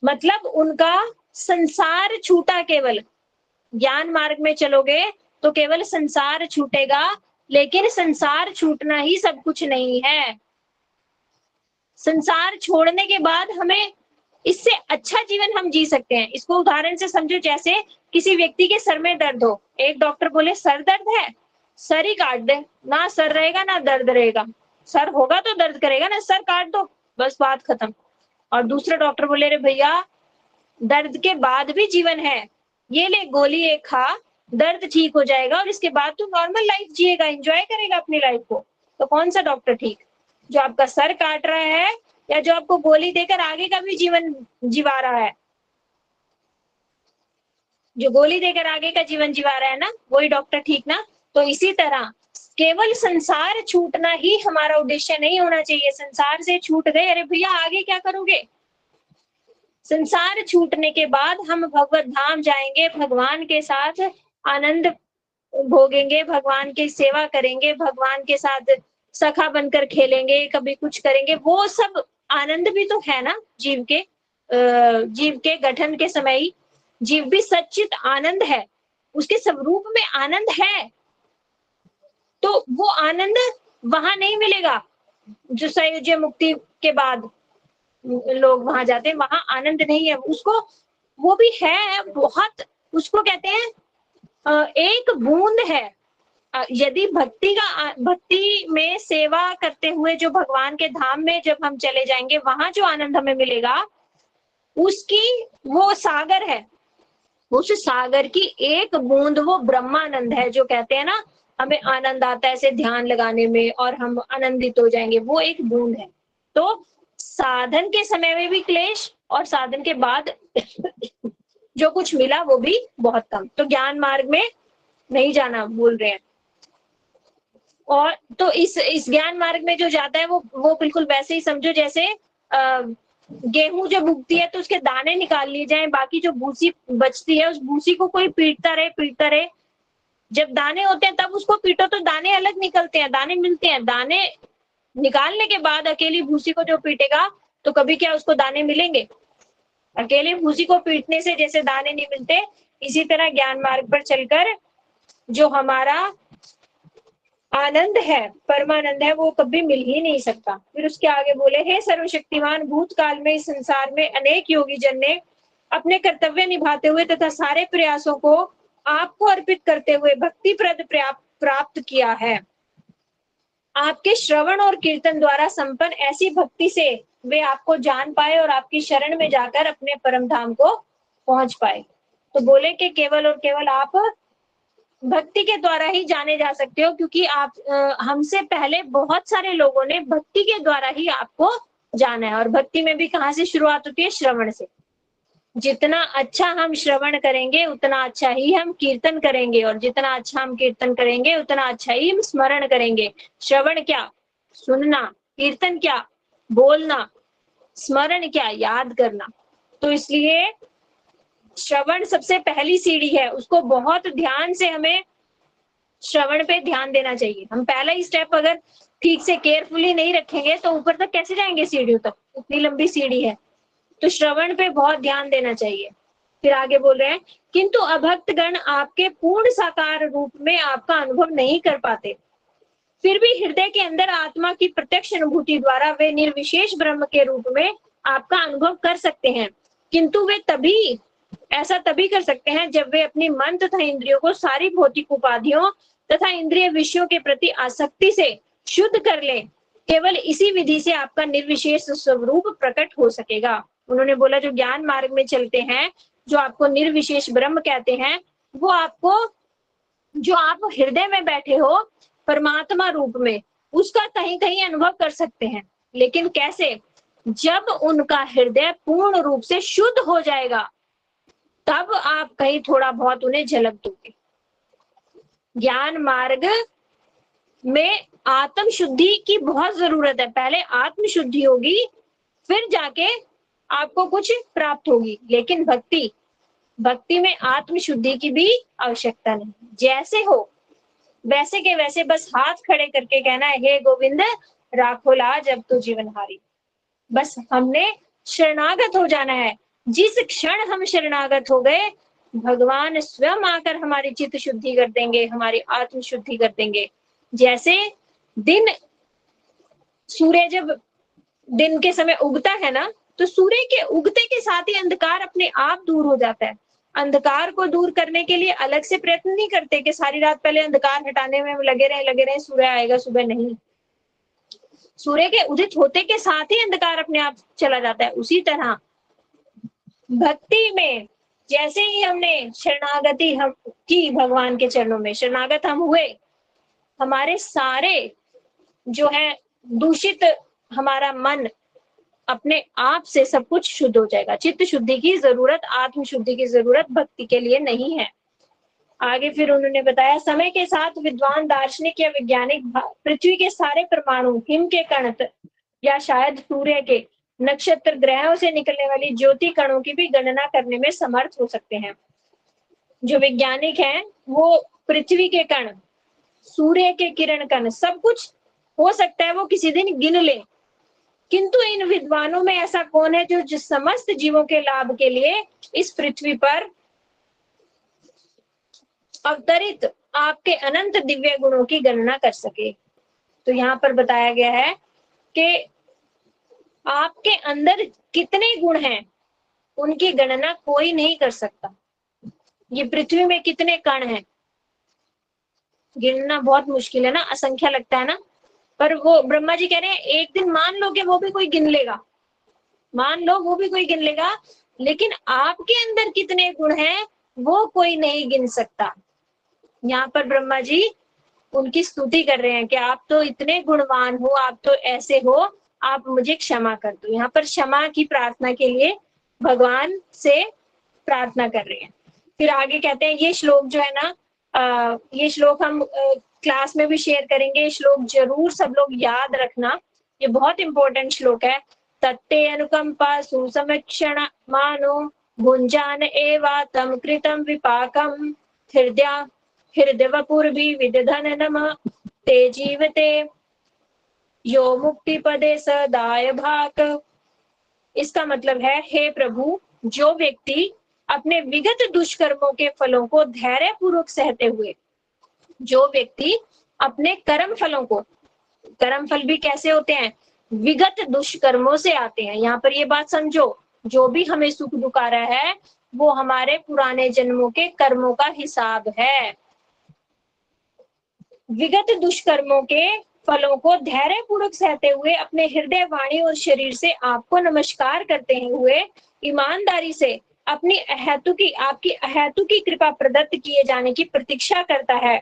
मतलब उनका संसार छूटा। केवल ज्ञान मार्ग में चलोगे तो केवल संसार छूटेगा, लेकिन संसार छूटना ही सब कुछ नहीं है। संसार छोड़ने के बाद हमें इससे अच्छा जीवन हम जी सकते हैं। इसको उदाहरण से समझो, जैसे किसी व्यक्ति के सर में दर्द हो, एक डॉक्टर बोले सर दर्द है, सर ही काट दे, ना सर रहेगा ना दर्द रहेगा। सर होगा तो दर्द करेगा ना, सर काट दो, बस बात खत्म। और दूसरा डॉक्टर बोले अरे भैया, दर्द के बाद भी जीवन है, ये ले गोली एक खा, दर्द ठीक हो जाएगा और इसके बाद तू नॉर्मल लाइफ जिएगा, एंजॉय करेगा अपनी लाइफ को। तो कौन सा डॉक्टर ठीक? जो आपका सर काट रहा है या जो आपको गोली देकर आगे का भी जीवन जिवा रहा है? जो गोली देकर आगे का जीवन जिवा रहा है ना, वही डॉक्टर ठीक ना। तो इसी तरह केवल संसार छूटना ही हमारा उद्देश्य नहीं होना चाहिए। संसार से छूट गए, अरे भैया आगे क्या करोगे? संसार छूटने के बाद हम भगवत धाम जाएंगे, भगवान के साथ आनंद भोगेंगे, भगवान की सेवा करेंगे, भगवान के साथ सखा बनकर खेलेंगे, कभी कुछ करेंगे। वो सब आनंद भी तो है ना जीव के गठन के समय ही। जीव भी सच्चित आनंद है, उसके स्वरूप में आनंद है। तो वो आनंद वहां नहीं मिलेगा जो सायुज्य मुक्ति के बाद लोग वहां जाते हैं, वहां आनंद नहीं है उसको। वो भी है बहुत, उसको कहते हैं एक बूंद है। यदि भक्ति में सेवा करते हुए जो भगवान के धाम में जब हम चले जाएंगे, वहां जो आनंद हमें मिलेगा, उसकी वो सागर है। उस सागर की एक बूंद वो ब्रह्मानंद है, जो कहते हैं ना हमें आनंद आता है ऐसे ध्यान लगाने में और हम आनंदित हो जाएंगे, वो एक बूंद है। तो साधन के समय में भी क्लेश और साधन के बाद जो कुछ मिला वो भी बहुत कम। तो ज्ञान मार्ग में नहीं जाना बोल रहे हैं। और तो इस ज्ञान मार्ग में जो जाता है वो बिल्कुल वैसे ही समझो जैसे गेहूं जब उगती है तो उसके दाने निकाल लिए जाएं, बाकी जो भूसी बचती है उस भूसी को कोई पीटता रहे। जब दाने होते हैं तब उसको पीटो तो दाने अलग निकलते हैं, दाने मिलते हैं। दाने निकालने के बाद अकेली भूसी को जो पीटेगा तो कभी क्या उसको दाने मिलेंगे? अकेले भूसी को पीटने से जैसे दाने नहीं मिलते, इसी तरह ज्ञान मार्ग पर चलकर जो हमारा आनंद है, परमानंद है, वो कभी मिल ही नहीं सकता। फिर उसके आगे बोले, हे सर्वशक्तिमान, भूतकाल में इस संसार में अनेक योगी जन ने अपने कर्तव्य निभाते हुए तथा सारे प्रयासों को आपको अर्पित करते हुए भक्ति प्रद प्राप्त किया है। आपके श्रवण और कीर्तन द्वारा संपन्न ऐसी भक्ति से वे आपको जान पाए और आपकी शरण में जाकर अपने परम धाम को पहुंच पाए। तो बोले कि केवल और केवल आप भक्ति के द्वारा ही जाने जा सकते हो, क्योंकि आप हमसे पहले बहुत सारे लोगों ने भक्ति के द्वारा ही आपको जाना है। और भक्ति में भी कहाँ से शुरुआत होती है? श्रवण से। जितना अच्छा हम श्रवण करेंगे उतना अच्छा ही हम कीर्तन करेंगे, और जितना अच्छा हम कीर्तन करेंगे उतना अच्छा ही हम स्मरण करेंगे। श्रवण क्या? सुनना। कीर्तन क्या? बोलना। स्मरण क्या? याद करना। तो इसलिए श्रवण सबसे पहली सीढ़ी है, उसको बहुत ध्यान से हमें श्रवण पे ध्यान देना चाहिए। हम पहला ही स्टेप अगर ठीक से केयरफुली नहीं रखेंगे तो ऊपर तक कैसे जाएंगे सीढ़ियों तक? इतनी लंबी सीढ़ी है। तो श्रवण पे बहुत ध्यान देना चाहिए। फिर आगे बोल रहे हैं, किंतु अभक्त गण आपके पूर्ण साकार रूप में आपका अनुभव नहीं कर पाते, फिर भी हृदय के अंदर आत्मा की प्रत्यक्ष अनुभूति द्वारा वे निर्विशेष ब्रह्म के रूप में आपका अनुभव कर सकते हैं। किंतु वे ऐसा तभी कर सकते हैं जब वे अपनी मन तथा इंद्रियों को सारी भौतिक उपाधियों तथा इंद्रिय विषयों के प्रति आसक्ति से शुद्ध कर ले। केवल इसी विधि से आपका निर्विशेष स्वरूप प्रकट हो सकेगा। उन्होंने बोला, जो ज्ञान मार्ग में चलते हैं, जो आपको निर्विशेष ब्रह्म कहते हैं, वो आपको, जो आप हृदय में बैठे हो परमात्मा रूप में, उसका कहीं कहीं अनुभव कर सकते हैं। लेकिन कैसे? जब उनका हृदय पूर्ण रूप से शुद्ध हो जाएगा, तब आप कहीं थोड़ा बहुत उन्हें झलक दोगे। ज्ञान मार्ग में आत्म शुद्धि की बहुत जरूरत है। पहले आत्म शुद्धि होगी, फिर जाके आपको कुछ प्राप्त होगी। लेकिन भक्ति में आत्म शुद्धि की भी आवश्यकता नहीं। जैसे हो वैसे के वैसे बस हाथ खड़े करके कहना है, हे गोविंद राखो लाज अब तो जीवनहारी। बस हमने शरणागत हो जाना है। जिस क्षण हम शरणागत हो गए, भगवान स्वयं आकर हमारी चित्त शुद्धि कर देंगे, हमारी आत्म शुद्धि कर देंगे। जैसे सूर्य जब दिन के समय उगता है ना, तो सूर्य के उगते के साथ ही अंधकार अपने आप दूर हो जाता है। अंधकार को दूर करने के लिए अलग से प्रयत्न नहीं करते कि सारी रात पहले अंधकार हटाने में लगे रहे, सूर्य आएगा सुबह। नहीं, सूर्य के उदित होते के साथ ही अंधकार अपने आप चला जाता है। उसी तरह भक्ति में जैसे ही हमने शरणागति हम की भगवान के चरणों में, शरणागत हम हुए, हमारे सारे जो है दूषित हमारा मन अपने आप से सब कुछ शुद्ध हो जाएगा। चित्त शुद्धि की जरूरत, आत्म शुद्धि की जरूरत भक्ति के लिए नहीं है। आगे फिर उन्होंने बताया, समय के साथ विद्वान दार्शनिक या वैज्ञानिक पृथ्वी के सारे परमाणु, हिम के कण या शायद सूर्य के, नक्षत्र, ग्रहों से निकलने वाली ज्योति कणों की भी गणना करने में समर्थ हो सकते हैं। जो वैज्ञानिक हैं वो पृथ्वी के कण, सूर्य के किरण कण, सब कुछ हो सकता है वो किसी दिन गिन ले। किंतु इन विद्वानों में ऐसा कौन है जो समस्त जीवों के लाभ के लिए इस पृथ्वी पर अवतरित आपके अनंत दिव्य गुणों की गणना कर सके? तो यहाँ पर बताया गया है कि आपके अंदर कितने गुण हैं, उनकी गणना कोई नहीं कर सकता। ये पृथ्वी में कितने कण हैं, गिनना बहुत मुश्किल है ना, असंख्य लगता है ना। पर वो ब्रह्मा जी कह रहे हैं, एक दिन मान लो कि वो भी कोई गिन लेगा, मान लो वो भी कोई गिन लेगा, लेकिन आपके अंदर कितने गुण हैं वो कोई नहीं गिन सकता। यहाँ पर ब्रह्मा जी उनकी स्तुति कर रहे हैं कि आप तो इतने गुणवान हो, आप तो ऐसे हो, आप मुझे क्षमा कर दो। यहाँ पर क्षमा की प्रार्थना के लिए भगवान से प्रार्थना कर रहे हैं। फिर आगे कहते हैं, ये श्लोक जो है ना, ये श्लोक हम क्लास में भी शेयर करेंगे। ये श्लोक जरूर सब लोग याद रखना, ये बहुत इंपॉर्टेंट श्लोक है। तत्ते अनुकंपा सुसमीक्षण मानो भुंजान एवा तम कृतम विपाकम हृदयवपुर्भि विदधन नमः ते जीवते यो मुक्ति पदे सदाय भाक। इसका मतलब है, हे प्रभु, जो व्यक्ति अपने विगत दुष्कर्मों के फलों को धैर्य पूर्वक सहते हुए, जो व्यक्ति अपने कर्म फलों को, कर्म फल भी कैसे होते हैं, विगत दुष्कर्मों से आते हैं। यहाँ पर ये बात समझो, जो भी हमें सुख दुख आ रहा है वो हमारे पुराने जन्मों के कर्मों का हिसाब है। विगत दुष्कर्मों के फलों को धैर्य पूर्वक सहते हुए अपने हृदय, वाणी और शरीर से आपको नमस्कार करते हुए ईमानदारी से अपनी आपकी अहेतुकी कृपा प्रदत्त किए जाने की प्रतीक्षा करता है,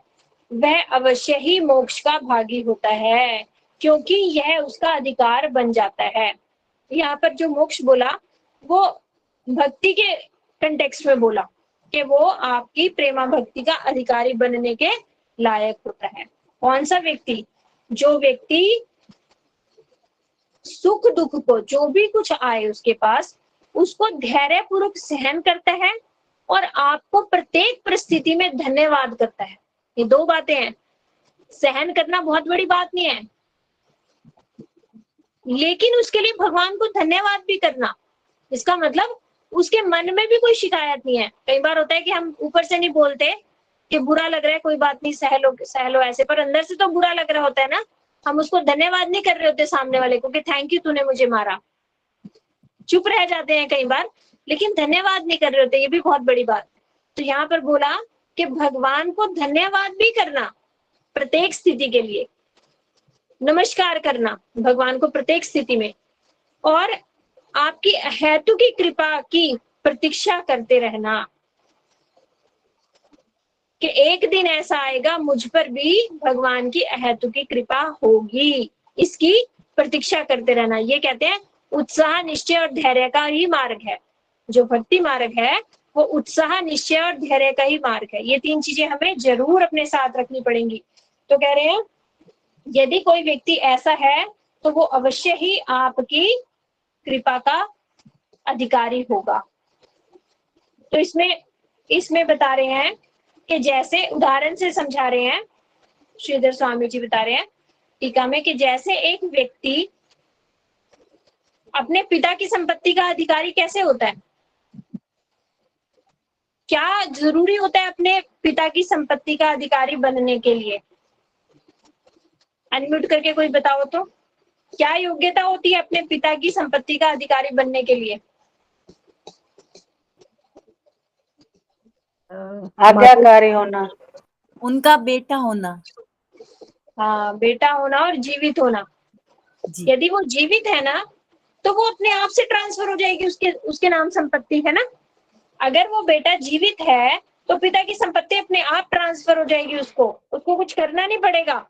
वह अवश्य ही मोक्ष का भागी होता है, क्योंकि यह उसका अधिकार बन जाता है। यहाँ पर जो मोक्ष बोला वो भक्ति के कंटेक्स्ट में बोला कि वो आपकी प्रेमा भक्ति का अधिकारी बनने के लायक होता है। कौन सा व्यक्ति? जो व्यक्ति सुख दुख को, जो भी कुछ आए उसके पास, उसको धैर्य पूर्वक सहन करता है और आपको प्रत्येक परिस्थिति में धन्यवाद करता है। ये दो बातें हैं। सहन करना बहुत बड़ी बात नहीं है, लेकिन उसके लिए भगवान को धन्यवाद भी करना, इसका मतलब उसके मन में भी कोई शिकायत नहीं है। कई बार होता है कि हम ऊपर से नहीं बोलते कि बुरा लग रहा है, कोई बात नहीं, सह लो ऐसे, पर अंदर से तो बुरा लग रहा होता है ना। हम उसको धन्यवाद नहीं कर रहे होते सामने वाले को कि थैंक यू तूने मुझे मारा, चुप रह जाते हैं कई बार, लेकिन धन्यवाद नहीं कर रहे होते, ये भी बहुत बड़ी बात। तो यहाँ पर बोला कि भगवान को धन्यवाद भी करना प्रत्येक स्थिति के लिए, नमस्कार करना भगवान को प्रत्येक स्थिति में, और आपकी हेतु की कृपा की प्रतीक्षा करते रहना कि एक दिन ऐसा आएगा मुझ पर भी भगवान की अहेतु की कृपा होगी, इसकी प्रतीक्षा करते रहना। ये कहते हैं उत्साह, निश्चय और धैर्य का ही मार्ग है। जो भक्ति मार्ग है वो उत्साह, निश्चय और धैर्य का ही मार्ग है। ये तीन चीजें हमें जरूर अपने साथ रखनी पड़ेंगी। तो कह रहे हैं यदि कोई व्यक्ति ऐसा है तो वो अवश्य ही आपकी कृपा का अधिकारी होगा। तो इसमें बता रहे हैं कि जैसे उदाहरण से समझा रहे हैं, श्रीधर स्वामी जी बता रहे हैं टीका में कि जैसे एक व्यक्ति अपने पिता की संपत्ति का अधिकारी कैसे होता है, क्या जरूरी होता है अपने पिता की संपत्ति का अधिकारी बनने के लिए? अनम्यूट करके कोई बताओ तो, क्या योग्यता होती है अपने पिता की संपत्ति का अधिकारी बनने के लिए? आज्ञाकारी होना, उनका बेटा होना। हाँ, बेटा होना और जीवित होना। जी। यदि वो जीवित है ना तो वो अपने आप से ट्रांसफर हो जाएगी, उसके नाम संपत्ति है ना। अगर वो बेटा जीवित है तो पिता की संपत्ति अपने आप ट्रांसफर हो जाएगी, उसको कुछ करना नहीं पड़ेगा।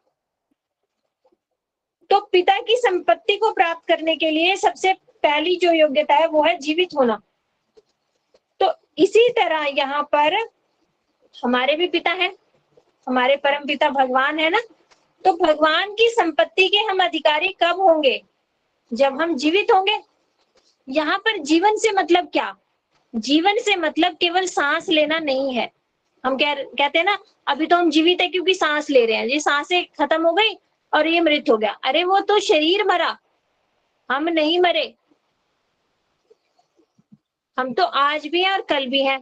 तो पिता की संपत्ति को प्राप्त करने के लिए सबसे पहली जो योग्यता है वो है जीवित होना। तो इसी तरह यहाँ पर हमारे भी पिता हैं, हमारे परम पिता भगवान है ना। तो भगवान की संपत्ति के हम अधिकारी कब होंगे? जब हम जीवित होंगे। यहाँ पर जीवन से मतलब क्या? जीवन से मतलब केवल सांस लेना नहीं है। हम कहते हैं ना अभी तो हम जीवित है क्योंकि सांस ले रहे हैं, ये सांसें खत्म हो गई और ये मृत हो गया। अरे वो तो शरीर मरा, हम नहीं मरे। हम तो आज भी हैं और कल भी हैं।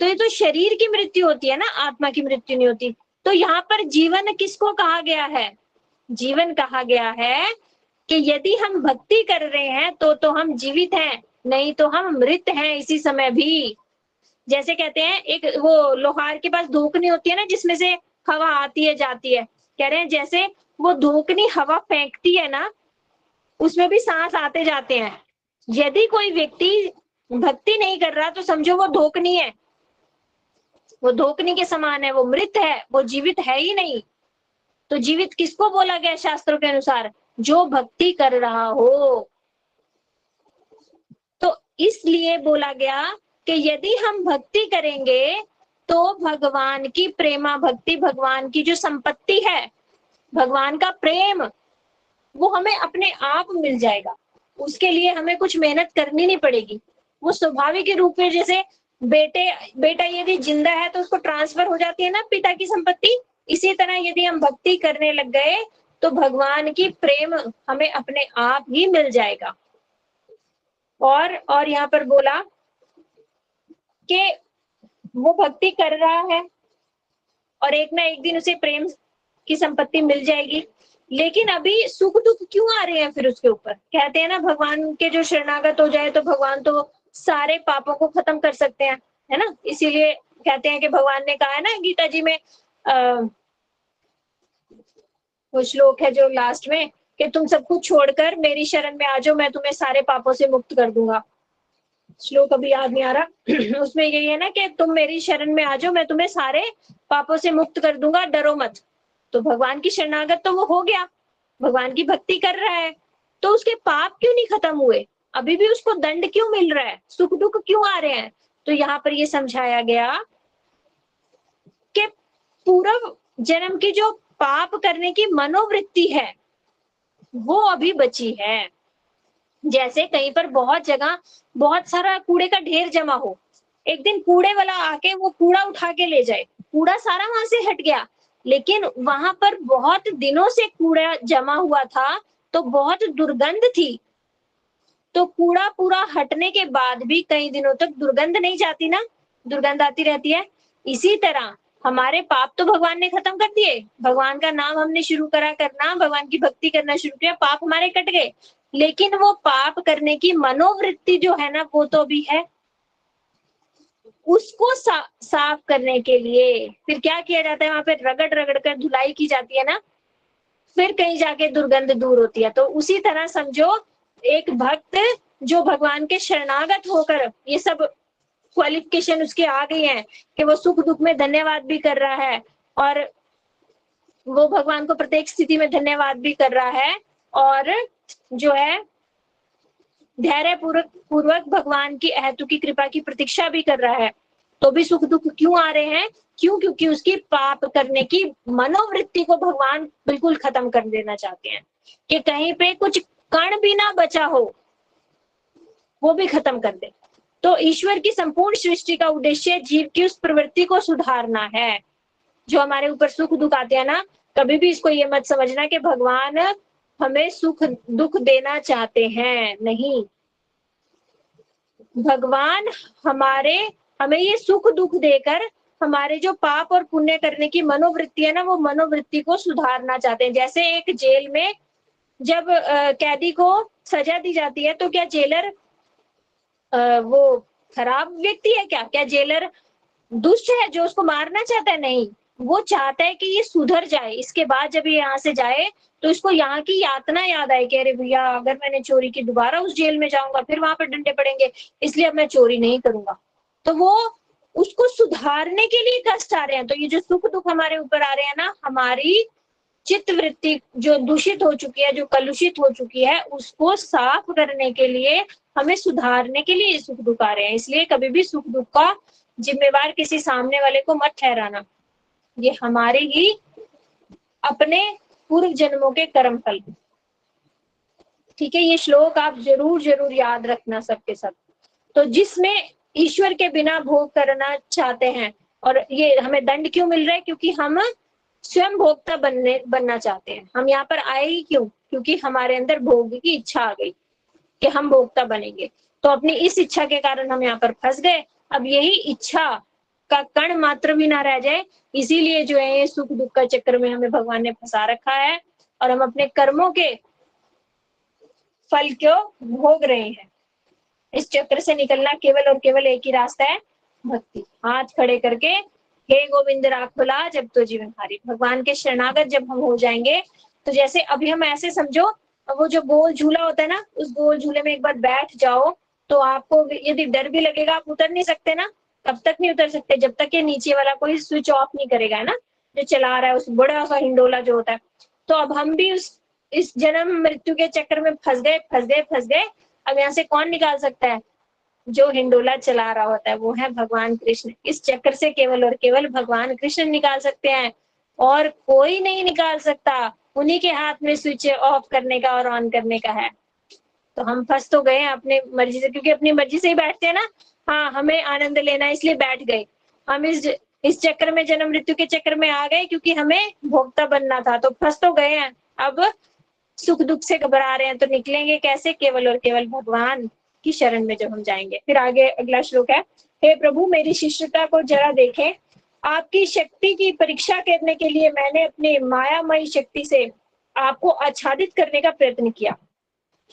तो ये तो शरीर की मृत्यु होती है ना, आत्मा की मृत्यु नहीं होती। तो यहाँ पर जीवन किसको कहा गया है? जीवन कहा गया है कि यदि हम भक्ति कर रहे हैं तो हम जीवित हैं, नहीं तो हम मृत हैं इसी समय भी। जैसे कहते हैं एक वो लोहार के पास धोकनी होती है ना जिसमें से हवा आती है जाती है, कह रहे हैं जैसे वो धोकनी हवा फेंकती है ना, उसमें भी सांस आते जाते हैं। यदि कोई व्यक्ति भक्ति नहीं कर रहा तो समझो वो धोकनी है, वो धोकनी के समान है, वो मृत है, वो जीवित है ही नहीं। तो जीवित किसको बोला गया शास्त्रों के अनुसार? जो भक्ति कर रहा हो। तो इसलिए बोला गया कि यदि हम भक्ति करेंगे तो भगवान की प्रेमा भक्ति, भगवान की जो संपत्ति है, भगवान का प्रेम, वो हमें अपने आप मिल जाएगा। उसके लिए हमें कुछ मेहनत करनी नहीं पड़ेगी। वो स्वाभाविक रूप में, जैसे बेटा यदि जिंदा है तो उसको ट्रांसफर हो जाती है ना पिता की संपत्ति, इसी तरह यदि हम भक्ति करने लग गए तो भगवान की प्रेम हमें अपने आप ही मिल जाएगा। और यहाँ पर बोला कि वो भक्ति कर रहा है और एक ना एक दिन उसे प्रेम की संपत्ति मिल जाएगी। लेकिन अभी सुख दुख क्यों आ रहे हैं फिर उसके ऊपर? कहते हैं ना भगवान के जो शरणागत हो जाए तो भगवान तो सारे पापों को खत्म कर सकते हैं, है ना? इसीलिए कहते हैं कि भगवान ने कहा है ना गीता जी में वो श्लोक है जो लास्ट में कि तुम सब कुछ छोड़कर मेरी शरण में आ जाओ, मैं तुम्हें सारे पापों से मुक्त कर दूंगा। श्लोक अभी याद नहीं आ रहा उसमें यही है ना कि तुम मेरी शरण में आ जाओ, मैं तुम्हें सारे पापों से मुक्त कर दूंगा, डरो मत। तो भगवान की शरणागत तो वो हो गया, भगवान की भक्ति कर रहा है, तो उसके पाप क्यों नहीं खत्म हुए? अभी भी उसको दंड क्यों मिल रहा है? सुख दुख क्यों आ रहे हैं? तो यहाँ पर ये समझाया गया कि पूर्व जन्म की जो पाप करने की मनोवृत्ति है वो अभी बची है। जैसे कहीं पर बहुत जगह बहुत सारा कूड़े का ढेर जमा हो, एक दिन कूड़े वाला आके वो कूड़ा उठा के ले जाए, कूड़ा सारा वहां से हट गया, लेकिन वहां पर बहुत दिनों से कूड़ा जमा हुआ था तो बहुत दुर्गंध थी। तो कूड़ा पूरा हटने के बाद भी कई दिनों तक दुर्गंध नहीं जाती ना, दुर्गंध आती रहती है। इसी तरह हमारे पाप तो भगवान ने खत्म कर दिए, भगवान का नाम हमने शुरू करा करना, भगवान की भक्ति करना शुरू किया, पाप हमारे कट गए, लेकिन वो पाप करने की मनोवृत्ति जो है ना वो तो भी है। उसको साफ करने के लिए फिर क्या किया जाता है? वहां पे रगड़ रगड़ कर धुलाई की जाती है ना, फिर कहीं जाके दुर्गंध दूर होती है। तो उसी तरह समझो एक भक्त जो भगवान के शरणागत होकर ये सब क्वालिफिकेशन उसके आ गई है कि वो सुख दुख में धन्यवाद भी कर रहा है और वो भगवान को प्रत्येक स्थिति में धन्यवाद भी कर रहा है और जो है धैर्य पूर्वक भगवान की अहेतु की कृपा की प्रतीक्षा भी कर रहा है। तो भी सुख दुख क्यों आ रहे हैं? क्यों? क्योंकि उसकी पाप करने की मनोवृत्ति को भगवान बिल्कुल खत्म कर देना चाहते हैं कि कहीं पे कुछ कण भी ना बचा हो, वो भी खत्म कर दे। तो ईश्वर की संपूर्ण सृष्टि का उद्देश्य जीव की उस प्रवृत्ति को सुधारना है। जो हमारे ऊपर सुख दुख आते हैं ना, कभी भी इसको ये मत समझना कि भगवान हमें सुख दुख देना चाहते हैं, नहीं। भगवान हमें ये सुख दुख देकर हमारे जो पाप और पुण्य करने की मनोवृत्ति है ना, वो मनोवृत्ति को सुधारना चाहते हैं। जैसे एक जेल में जब कैदी को सजा दी जाती है तो क्या जेलर वो खराब व्यक्ति है? क्या जेलर दुष्ट है जो उसको मारना चाहता है? नहीं, वो चाहता है कि ये सुधर जाए, इसके बाद जब ये यहाँ से जाए तो इसको यहाँ की यातना याद आए कि अरे भैया अगर मैंने चोरी की दोबारा उस जेल में जाऊंगा फिर वहां पर डंडे पड़ेंगे, इसलिए अब मैं चोरी नहीं करूंगा। तो वो उसको सुधारने के लिए कष्ट आ रहे हैं। तो ये जो सुख दुख हमारे ऊपर आ रहे हैं ना, हमारी चित्त वृत्ति जो दूषित हो चुकी है, जो कलुषित हो चुकी है, उसको साफ करने के लिए, हमें सुधारने के लिए सुख दुख आ रहे हैं। इसलिए कभी भी सुख दुख का जिम्मेवार किसी सामने वाले को मत ठहराना, ये हमारे ही अपने पूर्व जन्मों के कर्म फल। ठीक है, ये श्लोक आप जरूर जरूर याद रखना सबके सब। तो जिसमें ईश्वर के बिना भोग करना चाहते हैं, और ये हमें दंड क्यों मिल रहा है? क्योंकि हम स्वयं भोक्ता बनना चाहते हैं। हम यहाँ पर आए ही क्यों? क्योंकि हमारे अंदर भोग की इच्छा आ गई कि हम भोक्ता बनेंगे। तो अपनी इस इच्छा के कारण हम यहाँ पर फंस गए। अब यही इच्छा का कण मात्र भी ना रह जाए, इसीलिए जो है ये सुख दुख का चक्कर में हमें भगवान ने फंसा रखा है और हम अपने कर्मों के फल को भोग रहे हैं। इस चक्र से निकलना केवल और केवल एक ही रास्ता है, भक्ति। हाथ खड़े करके हे गोविंद राखुला जब तो जीवन हारी। भगवान के शरणागत जब हम हो जाएंगे तो जैसे अभी हम ऐसे समझो, वो जो गोल झूला होता है ना, उस गोल झूले में एक बार बैठ जाओ तो आपको यदि डर भी लगेगा, आप उतर नहीं सकते ना, तब तक नहीं उतर सकते जब तक ये नीचे वाला कोई स्विच ऑफ नहीं करेगा, है ना, जो चला रहा है उस बड़ा सा हिंडोला जो होता है। तो अब हम भी इस जन्म मृत्यु के चक्कर में फंस गए। अब यहाँ से कौन निकाल सकता है? जो हिंडोला चला रहा होता है वो है भगवान कृष्ण। इस चक्कर से केवल और केवल भगवान कृष्ण निकाल सकते हैं और कोई नहीं निकाल सकता। उन्हीं के हाथ में स्विच ऑफ करने का और ऑन करने का है। तो हम फंस तो गए अपने मर्जी से, क्योंकि अपनी मर्जी से ही बैठते हैं ना। हाँ, हमें आनंद लेना है इसलिए बैठ गए। हम इस चक्कर में, जन्म मृत्यु के चक्कर में आ गए क्योंकि हमें भोक्ता बनना था, तो फंस तो गए हैं। अब सुख दुख से घबरा रहे हैं तो निकलेंगे कैसे? केवल और केवल भगवान की शरण में जब हम जाएंगे। फिर आगे अगला श्लोक है, हे प्रभु मेरी शिष्यता को जरा देखें, आपकी शक्ति की परीक्षा करने के लिए मैंने अपने मायामयी शक्ति से आपको आच्छादित करने का प्रयत्न किया।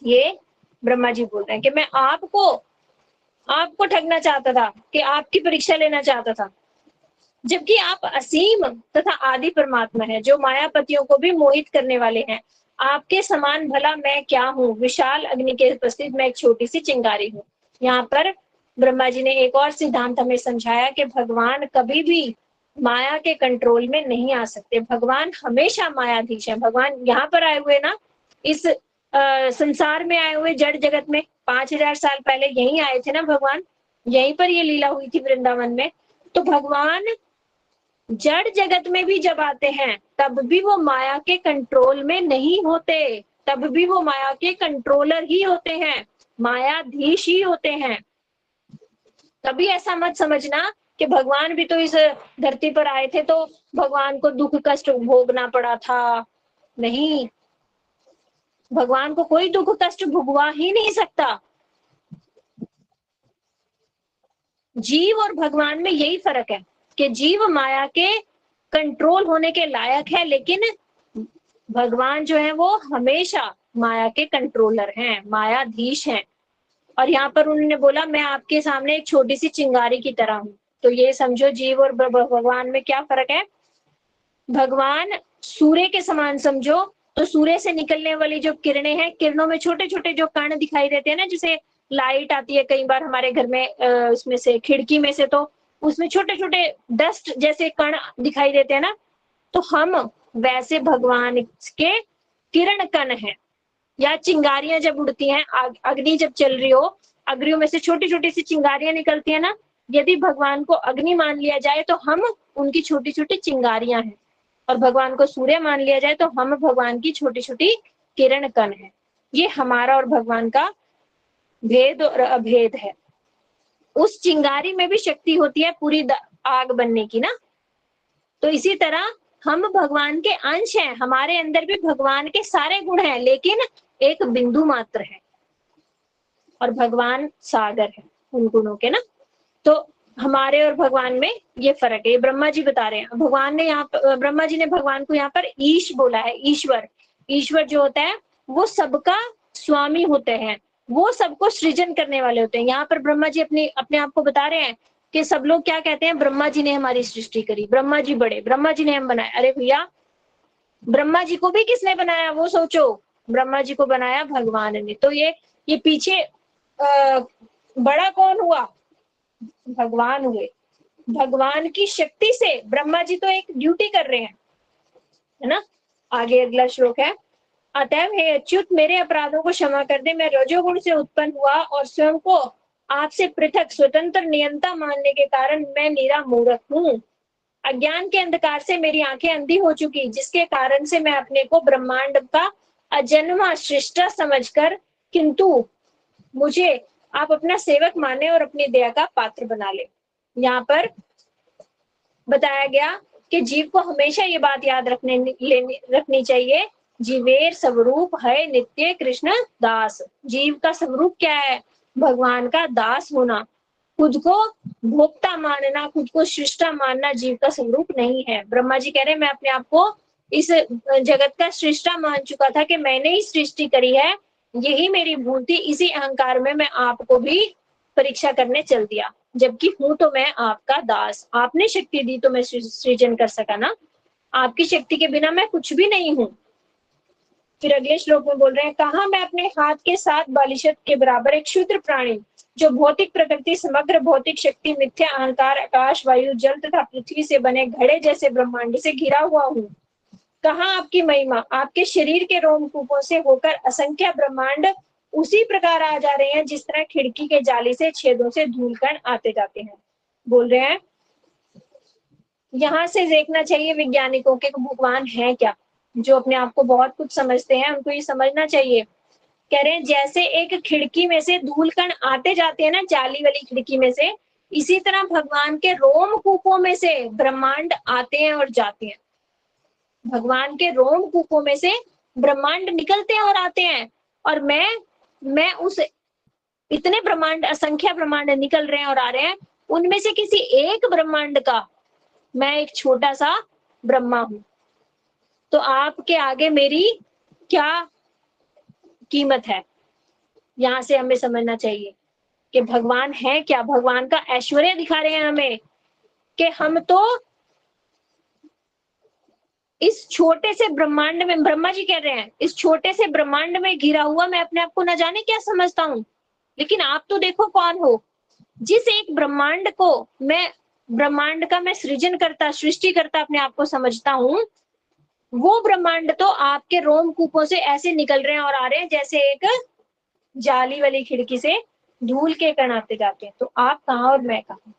ये ब्रह्मा जी बोल रहे हैं कि मैं आपको ठगना चाहता था, कि आपकी परीक्षा लेना चाहता था, जबकि आप असीम तथा आदि परमात्मा है, जो मायापतियों को भी मोहित करने वाले हैं। आपके समान भला मैं क्या हूँ? विशाल अग्नि के उपस्थित मैं एक छोटी सी चिंगारी हूँ। यहाँ पर ब्रह्मा जी ने एक और सिद्धांत हमें समझाया कि भगवान कभी भी माया के कंट्रोल में नहीं आ सकते। भगवान हमेशा मायाधीश है। भगवान यहाँ पर आए हुए ना, इस संसार में आए हुए, जड़ जगत में 5000 साल पहले यहीं आए थे ना भगवान, यहीं पर ये लीला हुई थी वृंदावन में। तो भगवान जड़ जगत में भी जब आते हैं तब भी वो माया के कंट्रोल में नहीं होते, तब भी वो माया के कंट्रोलर ही होते हैं, मायाधीश ही होते हैं। कभी ऐसा मत समझना कि भगवान भी तो इस धरती पर आए थे तो भगवान को दुख कष्ट भोगना पड़ा था। नहीं, भगवान को कोई दुख कष्ट भुगवा ही नहीं सकता। जीव और भगवान में यही फर्क है कि जीव माया के कंट्रोल होने के लायक है, लेकिन भगवान जो है वो हमेशा माया के कंट्रोलर हैं, मायाधीश हैं। और यहाँ पर उन्होंने बोला मैं आपके सामने एक छोटी सी चिंगारी की तरह हूं। तो ये समझो जीव और भगवान में क्या फर्क है। भगवान सूर्य के समान समझो, तो सूर्य से निकलने वाली जो किरणें हैं, किरणों में छोटे छोटे जो कण दिखाई देते हैं ना, जैसे लाइट आती है कई बार हमारे घर में, उसमें से खिड़की में से, तो उसमें छोटे छोटे डस्ट जैसे कण दिखाई देते हैं ना, तो हम वैसे भगवान के किरण कण हैं। या चिंगारियां जब उड़ती हैं, अग्नि जब चल रही हो, अग्नियों में से छोटी छोटी सी चिंगारियां निकलती है ना, यदि भगवान को अग्नि मान लिया जाए तो हम उनकी छोटी छोटी चिंगारियां हैं, और भगवान को सूर्य मान लिया जाए तो हम भगवान की छोटी छोटी किरण कण है। ये हमारा और भगवान का भेद और अभेद है। उस चिंगारी में भी शक्ति होती है पूरी आग बनने की ना। तो इसी तरह हम भगवान के अंश हैं, हमारे अंदर भी भगवान के सारे गुण हैं, लेकिन एक बिंदु मात्र है, और भगवान सागर है उन गुणों के ना। तो हमारे और भगवान में ये फर्क है। ब्रह्मा जी बता रहे हैं, भगवान ने यहाँ पर, ब्रह्मा जी ने भगवान को यहाँ पर ईश बोला है। ईश्वर, ईश्वर जो होता है वो सबका स्वामी होते हैं, वो सबको सृजन करने वाले होते हैं। यहाँ पर ब्रह्मा जी अपने आप को बता रहे हैं कि सब लोग क्या कहते हैं, ब्रह्मा जी ने हमारी सृष्टि करी, ब्रह्मा जी बड़े, ब्रह्मा जी ने हम बनाए। अरे भैया, ब्रह्मा जी को भी किसने बनाया वो सोचो, ब्रह्मा जी को बनाया भगवान ने। तो ये पीछे बड़ा कौन हुआ, भगवान हुए। भगवान की शक्ति से ब्रह्मा जी तो एक ड्यूटी कर रहे हैं, है ना। आगे अगला श्लोक है, अतएव हे अच्युत मेरे अपराधों को क्षमा कर दे, मैं रजोगुण से उत्पन्न हुआ और स्वयं को आपसे पृथक स्वतंत्र नियंता मानने के कारण मैं नीरा मूर्ख हूँ। अज्ञान के अंधकार से मेरी आंखें अंधी हो चुकी, जिसके कारण से मैं अपने को ब्रह्मांड का अजन्मा सृष्टा समझकर, किंतु मुझे आप अपना सेवक माने और अपनी दया का पात्र बना ले। यहाँ पर बताया गया कि जीव को हमेशा ये बात याद रखनी चाहिए, जीवेर स्वरूप है नित्य कृष्ण दास। जीव का स्वरूप क्या है, भगवान का दास होना। खुद को भोक्ता मानना, खुद को सृष्टा मानना जीव का स्वरूप नहीं है। ब्रह्मा जी कह रहे हैं मैं अपने आप को इस जगत का सृष्टा मान चुका था कि मैंने ही सृष्टि करी है, यही मेरी भूल थी। इसी अहंकार में मैं आपको भी परीक्षा करने चल दिया, जबकि हूं तो मैं आपका दास। आपने शक्ति दी तो मैं सृजन कर सका ना, आपकी शक्ति के बिना मैं कुछ भी नहीं हूं। फिर अगले श्लोक में बोल रहे हैं, कहा मैं अपने हाथ के 7 बालिशत के बराबर एक क्षुद्र प्राणी, जो भौतिक प्रकृति, समग्र भौतिक शक्ति, मिथ्या अहंकार, आकाश, वायु, जल तथा पृथ्वी से बने घड़े जैसे ब्रह्मांड से घिरा हुआ हूँ। कहा आपकी महिमा, आपके शरीर के रोमकूपों से होकर असंख्य ब्रह्मांड उसी प्रकार आ जा रहे हैं जिस तरह खिड़की के जाली से छेदों से धूलकण आते जाते हैं। बोल रहे हैं यहाँ से देखना चाहिए वैज्ञानिकों के भगवान है क्या, जो अपने आप को बहुत कुछ समझते हैं उनको ये समझना चाहिए। कह रहे हैं जैसे एक खिड़की में से धूलकण आते जाते हैं ना, जाली वाली खिड़की में से, इसी तरह भगवान के रोमकूपों में से ब्रह्मांड आते हैं और जाते हैं। भगवान के रोमकूपों में से ब्रह्मांड निकलते हैं और आते हैं, और मैं उस इतने ब्रह्मांड, असंख्य ब्रह्मांड निकल रहे हैं और आ रहे हैं, उनमें से किसी एक ब्रह्मांड का मैं एक छोटा सा ब्रह्मा हूं, तो आपके आगे मेरी क्या कीमत है। यहां से हमें समझना चाहिए कि भगवान है क्या, भगवान का ऐश्वर्य दिखा रहे हैं हमें कि हम तो इस छोटे से ब्रह्मांड में, ब्रह्मा जी कह रहे हैं, इस छोटे से ब्रह्मांड में घिरा हुआ मैं अपने आप को न जाने क्या समझता हूँ, लेकिन आप तो देखो कौन हो। जिस एक ब्रह्मांड को मैं, ब्रह्मांड का मैं सृजन करता, सृष्टि करता अपने आप को समझता हूँ, वो ब्रह्मांड तो आपके रोमकूपों से ऐसे निकल रहे हैं और आ रहे हैं जैसे एक जाली वाली खिड़की से धूल के कण आते जाते हैं। तो आप कहाँ और मैं कहाँ।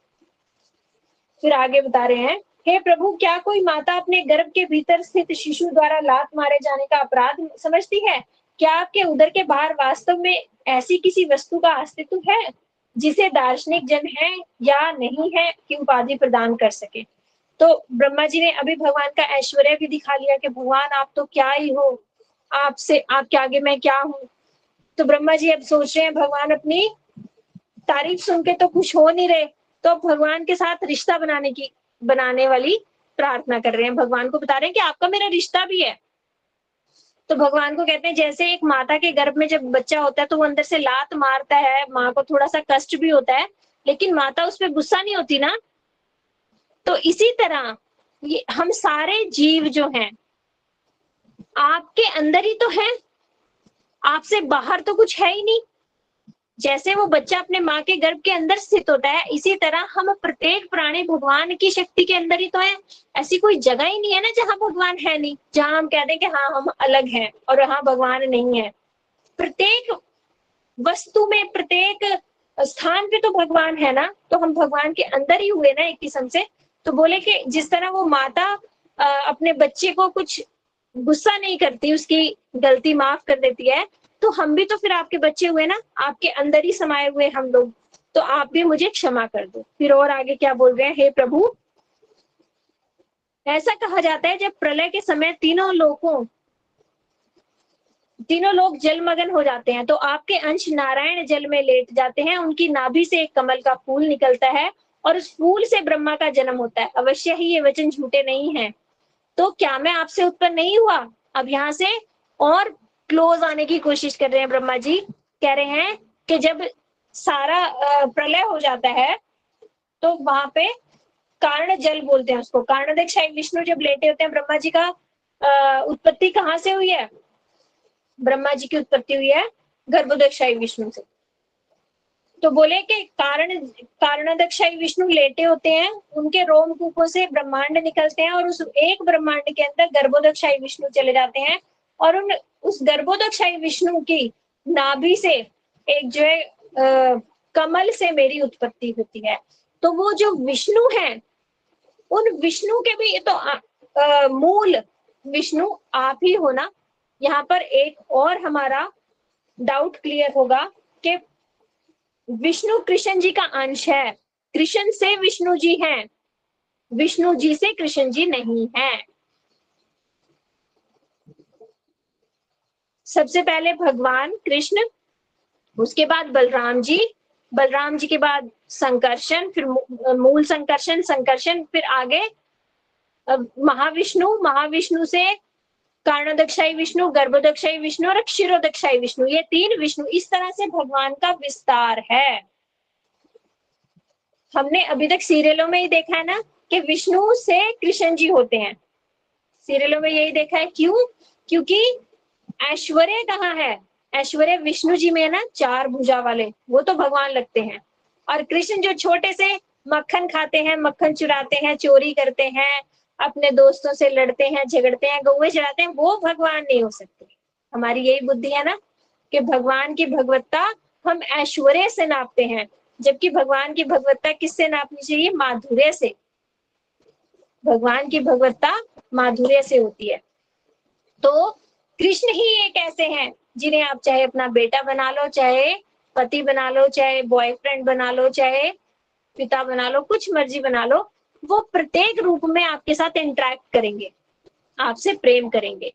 फिर आगे बता रहे हैं, हे प्रभु, क्या कोई माता अपने गर्भ के भीतर स्थित शिशु द्वारा लात मारे जाने का अपराध समझती है? क्या आपके उदर के बाहर वास्तव में ऐसी किसी वस्तु का अस्तित्व है जिसे दार्शनिक जन है या नहीं है की उपाधि प्रदान कर सके? तो ब्रह्मा जी ने अभी भगवान का ऐश्वर्य भी दिखा लिया कि भगवान आप तो क्या ही हो, आपसे, आपके आगे मैं क्या हूँ। तो ब्रह्मा जी अब सोच रहे हैं, भगवान अपनी तारीफ सुन के तो खुश हो नहीं रहे, तो भगवान के साथ रिश्ता बनाने वाली प्रार्थना कर रहे हैं। भगवान को बता रहे हैं कि आपका मेरा रिश्ता भी है। तो भगवान को कहते हैं, जैसे एक माता के गर्भ में जब बच्चा होता है तो वो अंदर से लात मारता है, माँ को थोड़ा सा कष्ट भी होता है, लेकिन माता उस पर गुस्सा नहीं होती ना। तो इसी तरह ये हम सारे जीव जो हैं आपके अंदर ही तो हैं, आपसे बाहर तो कुछ है ही नहीं। जैसे वो बच्चा अपने माँ के गर्भ के अंदर स्थित होता है, इसी तरह हम प्रत्येक प्राणी भगवान की शक्ति के अंदर ही तो है। ऐसी कोई जगह ही नहीं है ना जहाँ भगवान है नहीं, जहाँ हम कहते हैं कि हाँ हम अलग हैं और हाँ भगवान नहीं है। प्रत्येक वस्तु में, प्रत्येक स्थान पे तो भगवान है ना, तो हम भगवान के अंदर ही हुए ना एक किस्म से। तो बोले कि जिस तरह वो माता अपने बच्चे को कुछ गुस्सा नहीं करती, उसकी गलती माफ कर देती है, तो हम भी तो फिर आपके बच्चे हुए ना, आपके अंदर ही समाये हुए हम लोग, तो आप भी मुझे क्षमा कर दो। फिर और आगे क्या बोल रहे हैं, हे प्रभु, ऐसा कहा जाता है जब प्रलय के समय तीनों लोग जलमग्न हो जाते हैं तो आपके अंश नारायण जल में लेट जाते हैं, उनकी नाभि से एक कमल का फूल निकलता है और उस फूल से ब्रह्मा का जन्म होता है। अवश्य ही ये वचन झूठे नहीं हैं। तो क्या मैं आपसे उत्पन्न नहीं हुआ? अब यहाँ से और क्लोज आने की कोशिश कर रहे हैं ब्रह्मा जी। कह रहे हैं कि जब सारा प्रलय हो जाता है तो वहां पे कारण जल बोलते हैं उसको, कारणदक्षाई विष्णु जब लेटे होते हैं, ब्रह्मा जी का उत्पत्ति कहाँ से हुई है? ब्रह्मा जी की उत्पत्ति हुई है गर्भोदक्षाई विष्णु से। तो बोले कि कारणदक्षाई विष्णु लेटे होते हैं, उनके रोमकूपों से ब्रह्मांड निकलते हैं और उस एक ब्रह्मांड के अंदर गर्भोदक्षाई विष्णु चले जाते हैं और उस गर्भोदक्षाई विष्णु की नाभि से एक जो है कमल से मेरी उत्पत्ति होती है। तो वो जो विष्णु है, उन विष्णु के भी तो मूल विष्णु आप ही हो ना। यहाँ पर एक और हमारा डाउट क्लियर होगा कि विष्णु कृष्ण जी का अंश है, कृष्ण से विष्णु जी हैं, विष्णु जी से कृष्ण जी नहीं है। सबसे पहले भगवान कृष्ण, उसके बाद बलराम जी के बाद संकर्षण, फिर मूल संकर्षण, फिर आगे महाविष्णु से कारणदक्षाई विष्णु, गर्भोदक्षाई विष्णु और क्षीरोदक्षाई विष्णु, ये 3 विष्णु। इस तरह से भगवान का विस्तार है। हमने अभी तक सीरियलों में ही देखा है ना कि विष्णु से कृष्ण जी होते हैं, सीरियलों में यही देखा है। क्यों? क्योंकि ऐश्वर्य कहाँ है? ऐश्वर्य विष्णु जी में है ना, 4 भुजा वाले, वो तो भगवान लगते हैं। और कृष्ण जो छोटे से मक्खन खाते हैं, मक्खन चुराते हैं, चोरी करते हैं, अपने दोस्तों से लड़ते हैं, झगड़ते हैं, गौवे चढ़ाते हैं, वो भगवान नहीं हो सकते। हमारी यही बुद्धि है ना कि भगवान की भगवत्ता हम ऐश्वर्य से नापते हैं, जबकि भगवान की भगवत्ता किससे नापनी चाहिए? माधुर्य से। भगवान की भगवत्ता माधुर्य से होती है। तो कृष्ण ही एक ऐसे हैं जिन्हें आप चाहे अपना बेटा बना लो, चाहे पति बना लो, चाहे बॉयफ्रेंड बना लो, चाहे पिता बना लो, कुछ मर्जी बना लो, वो प्रत्येक रूप में आपके साथ इंटरेक्ट करेंगे, आपसे प्रेम करेंगे।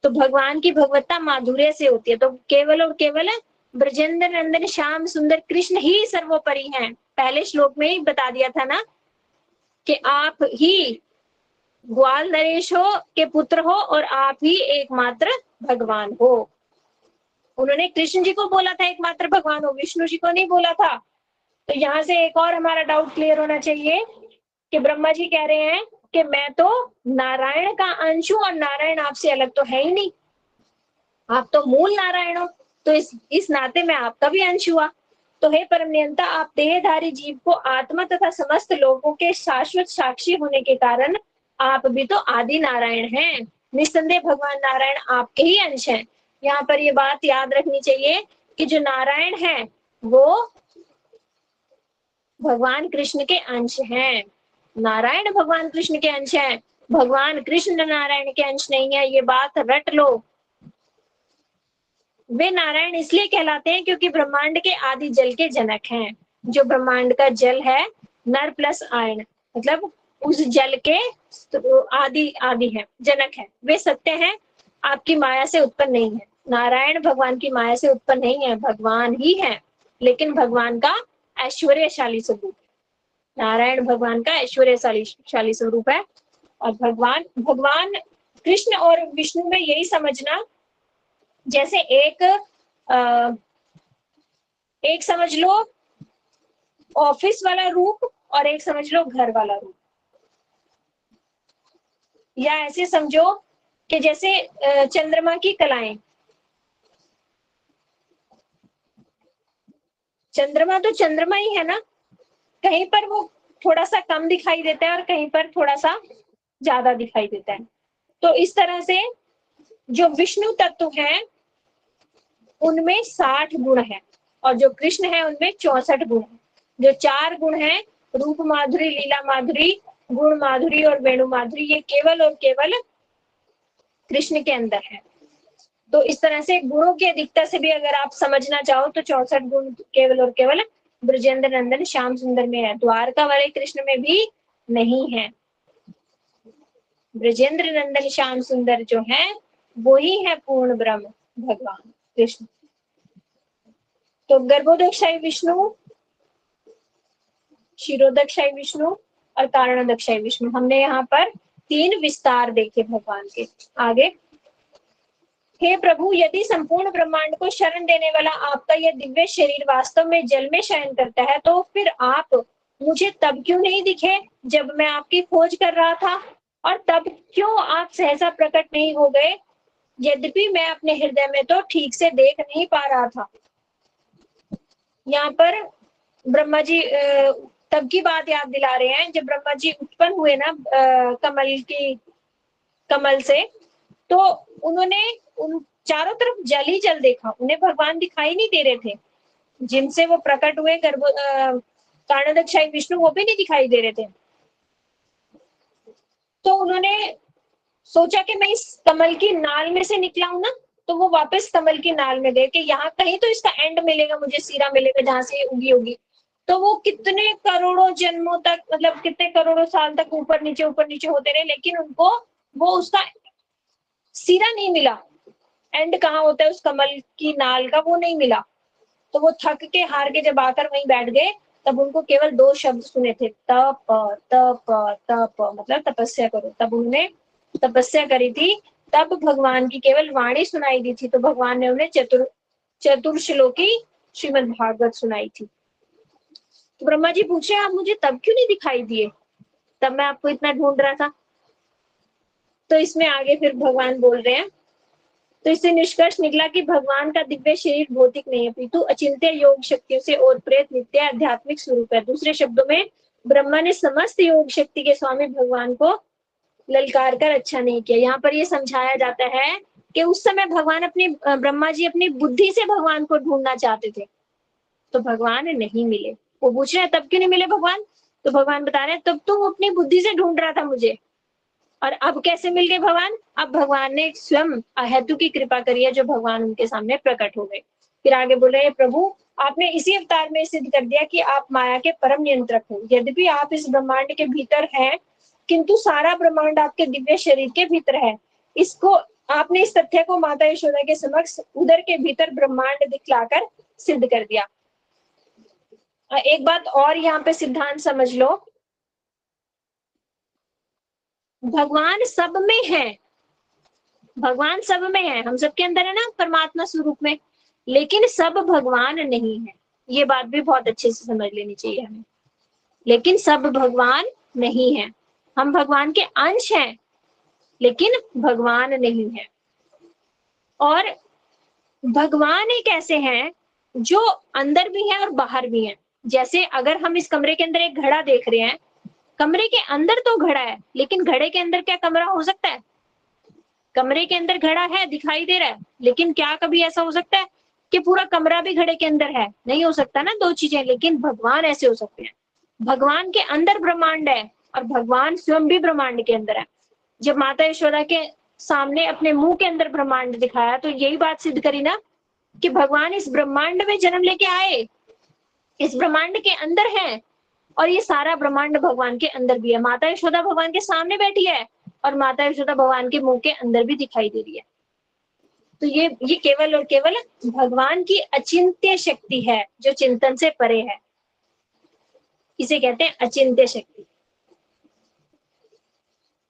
तो भगवान की भगवत्ता माधुर्य से होती है। तो केवल और केवल ब्रजेंद्र नंदन श्याम सुंदर कृष्ण ही सर्वोपरि हैं। पहले श्लोक में ही बता दिया था ना कि आप ही ग्वाल नरेश हो के पुत्र हो और आप ही एकमात्र भगवान हो। उन्होंने कृष्ण जी को बोला था एकमात्र भगवान हो, विष्णु जी को नहीं बोला था। तो यहाँ से एक और हमारा डाउट क्लियर होना चाहिए कि ब्रह्मा जी कह रहे हैं कि मैं तो नारायण का अंश हूं और नारायण आपसे अलग तो है ही नहीं, आप तो मूल नारायण हो, तो इस नाते में आपका भी अंश हुआ। तो हे परम नियंता, आप देहधारी जीव को आत्मा तथा समस्त लोगों के शाश्वत साक्षी होने के कारण आप भी तो आदि नारायण हैं। निस्संदेह भगवान नारायण आपके ही अंश हैं। यहाँ पर ये बात याद रखनी चाहिए कि जो नारायण है वो भगवान कृष्ण के अंश हैं। नारायण भगवान कृष्ण के अंश हैं, भगवान कृष्ण नारायण के अंश नहीं है। ये बात रट लो। वे नारायण इसलिए कहलाते हैं क्योंकि ब्रह्मांड के आदि जल के जनक हैं। जो ब्रह्मांड का जल है नर प्लस आयन, मतलब उस जल के आदि है, जनक है। वे सत्य हैं, आपकी माया से उत्पन्न नहीं है। नारायण भगवान की माया से उत्पन्न नहीं है, भगवान ही है, लेकिन भगवान का ऐश्वर्यशाली स्वरूप है। नारायण भगवान का ऐश्वर्यशाली स्वरूप है। और भगवान कृष्ण और विष्णु में यही समझना, जैसे एक समझ लो ऑफिस वाला रूप और एक समझ लो घर वाला रूप, या ऐसे समझो कि जैसे चंद्रमा की कलाएं। चंद्रमा तो चंद्रमा ही है ना, कहीं पर वो थोड़ा सा कम दिखाई देता है और कहीं पर थोड़ा सा ज्यादा दिखाई देता है। तो इस तरह से जो विष्णु तत्व है उनमें 60 गुण है और जो कृष्ण है उनमें 64 गुण है। जो 4 गुण है रूप माधुरी, लीला माधुरी, गुण माधुरी और वेणु माधुरी, ये केवल और केवल कृष्ण के अंदर है। तो इस तरह से गुणों की अधिकता से भी अगर आप समझना चाहो तो 64 गुण केवल और केवल ब्रजेंद्र नंदन श्याम सुंदर में है, द्वारका वाले कृष्ण में भी नहीं है। ब्रजेंद्र नंदन श्याम सुंदर जो है वो ही है पूर्ण ब्रह्म भगवान कृष्ण। तो गर्भोदकशाही विष्णु, शिरोदकशाही विष्णु और कारणोदकशाही विष्णु, हमने यहाँ पर 3 विस्तार देखे भगवान के। आगे, हे प्रभु, यदि संपूर्ण ब्रह्मांड को शरण देने वाला आपका यह दिव्य शरीर वास्तव में जल में शयन करता है, तो फिर आप मुझे तब क्यों नहीं दिखे जब मैं आपकी खोज कर रहा था, और तब क्यों आप सहसा प्रकट नहीं हो गए यद्यपि मैं अपने हृदय में तो ठीक से देख नहीं पा रहा था। यहाँ पर ब्रह्मा जी तब की बात याद दिला रहे हैं जब ब्रह्मा जी उत्पन्न हुए ना कमल से, तो उन्होंने उन चारों तरफ जल ही जल देखा, उन्हें भगवान दिखाई नहीं दे रहे थे। जिनसे वो प्रकट हुए कारणोदकशाही विष्णु, वो भी नहीं दिखाई दे रहे थे। तो उन्होंने सोचा कि मैं इस कमल की नाल में से निकला हूं ना, तो वो वापस कमल की नाल में गए कि यहाँ कहीं तो इसका एंड मिलेगा, मुझे सिरा मिलेगा जहां से उगी होगी। तो वो कितने करोड़ों जन्मों तक, मतलब कितने करोड़ों साल तक ऊपर नीचे होते रहे, लेकिन उनको वो उसका सिरा नहीं मिला। एंड कहाँ होता है उस कमल की नाल का, वो नहीं मिला। तो वो थक के हार के जब आकर वहीं बैठ गए, तब उनको केवल 2 शब्द सुने थे, तप तप तप, मतलब तपस्या करो। तब उन्होंने तपस्या करी थी, तब भगवान की केवल वाणी सुनाई दी थी। तो भगवान ने उन्हें चतुर्श्लोकी श्रीमद् भागवत सुनाई थी। तो ब्रह्मा जी पूछे, आप मुझे तब क्यों नहीं दिखाई दिए, तब मैं आपको इतना ढूंढ रहा था। तो इसमें आगे फिर भगवान बोल रहे हैं, तो इससे निष्कर्ष निकला कि भगवान का दिव्य शरीर भौतिक नहीं है, पितु अचिंत्य योग शक्तियों से ओतप्रेत नित्य आध्यात्मिक स्वरूप है। दूसरे शब्दों में ब्रह्मा ने समस्त योग शक्ति के स्वामी भगवान को ललकार कर अच्छा नहीं किया। यहाँ पर ये समझाया जाता है कि उस समय ब्रह्मा जी अपनी बुद्धि से भगवान को ढूंढना चाहते थे, तो भगवान नहीं मिले। वो पूछ रहे हैं तब क्यों नहीं मिले भगवान, तो भगवान बता रहे हैं तब तुम अपनी बुद्धि से ढूंढ रहा था मुझे, और अब कैसे मिल गए भगवान। अब भगवान ने स्वयं अहेतु की कृपा करी है, जो भगवान उनके सामने प्रकट हो गए। फिर आगे बोले, प्रभु आपने इसी अवतार में सिद्ध कर दिया कि आप माया के परम नियंत्रक हो। यद्यपि आप इस ब्रह्मांड के भीतर हैं, किंतु सारा ब्रह्मांड आपके दिव्य शरीर के भीतर है। इसको आपने इस तथ्य को माता यशोदा के समक्ष उदर के भीतर ब्रह्मांड दिखलाकर सिद्ध कर दिया। एक बात और यहाँ पे सिद्धांत समझ लो भगवान सब में है, भगवान सब में है, हम सबके अंदर है ना परमात्मा स्वरूप में, लेकिन सब भगवान नहीं है। ये बात भी बहुत अच्छे से समझ लेनी चाहिए हमें। लेकिन सब भगवान नहीं है, हम भगवान के अंश हैं लेकिन भगवान नहीं है। और भगवान एक ऐसे हैं जो अंदर भी हैं और बाहर भी हैं। जैसे अगर हम इस कमरे के अंदर एक घड़ा देख रहे हैं, कमरे के अंदर तो घड़ा है, लेकिन घड़े के अंदर क्या कमरा हो सकता है? कमरे के अंदर घड़ा है, दिखाई दे रहा है, लेकिन क्या कभी ऐसा हो सकता है कि पूरा कमरा भी घड़े के अंदर है? नहीं हो सकता ना, दो चीजें। लेकिन भगवान ऐसे हो सकते हैं, भगवान के अंदर ब्रह्मांड है और भगवान स्वयं भी ब्रह्मांड के अंदर है। जब माता यशोदा के सामने अपने मुंह के अंदर ब्रह्मांड दिखाया तो यही बात सिद्ध करी ना कि भगवान इस ब्रह्मांड में जन्म लेके आए, इस ब्रह्मांड के अंदर है, और ये सारा ब्रह्मांड भगवान के अंदर भी है। माता यशोदा भगवान के सामने बैठी है और माता यशोदा भगवान के मुंह के अंदर भी दिखाई दे रही है। तो ये केवल और केवल भगवान की अचिंत्य शक्ति है जो चिंतन से परे है, इसे कहते हैं अचिंत्य शक्ति।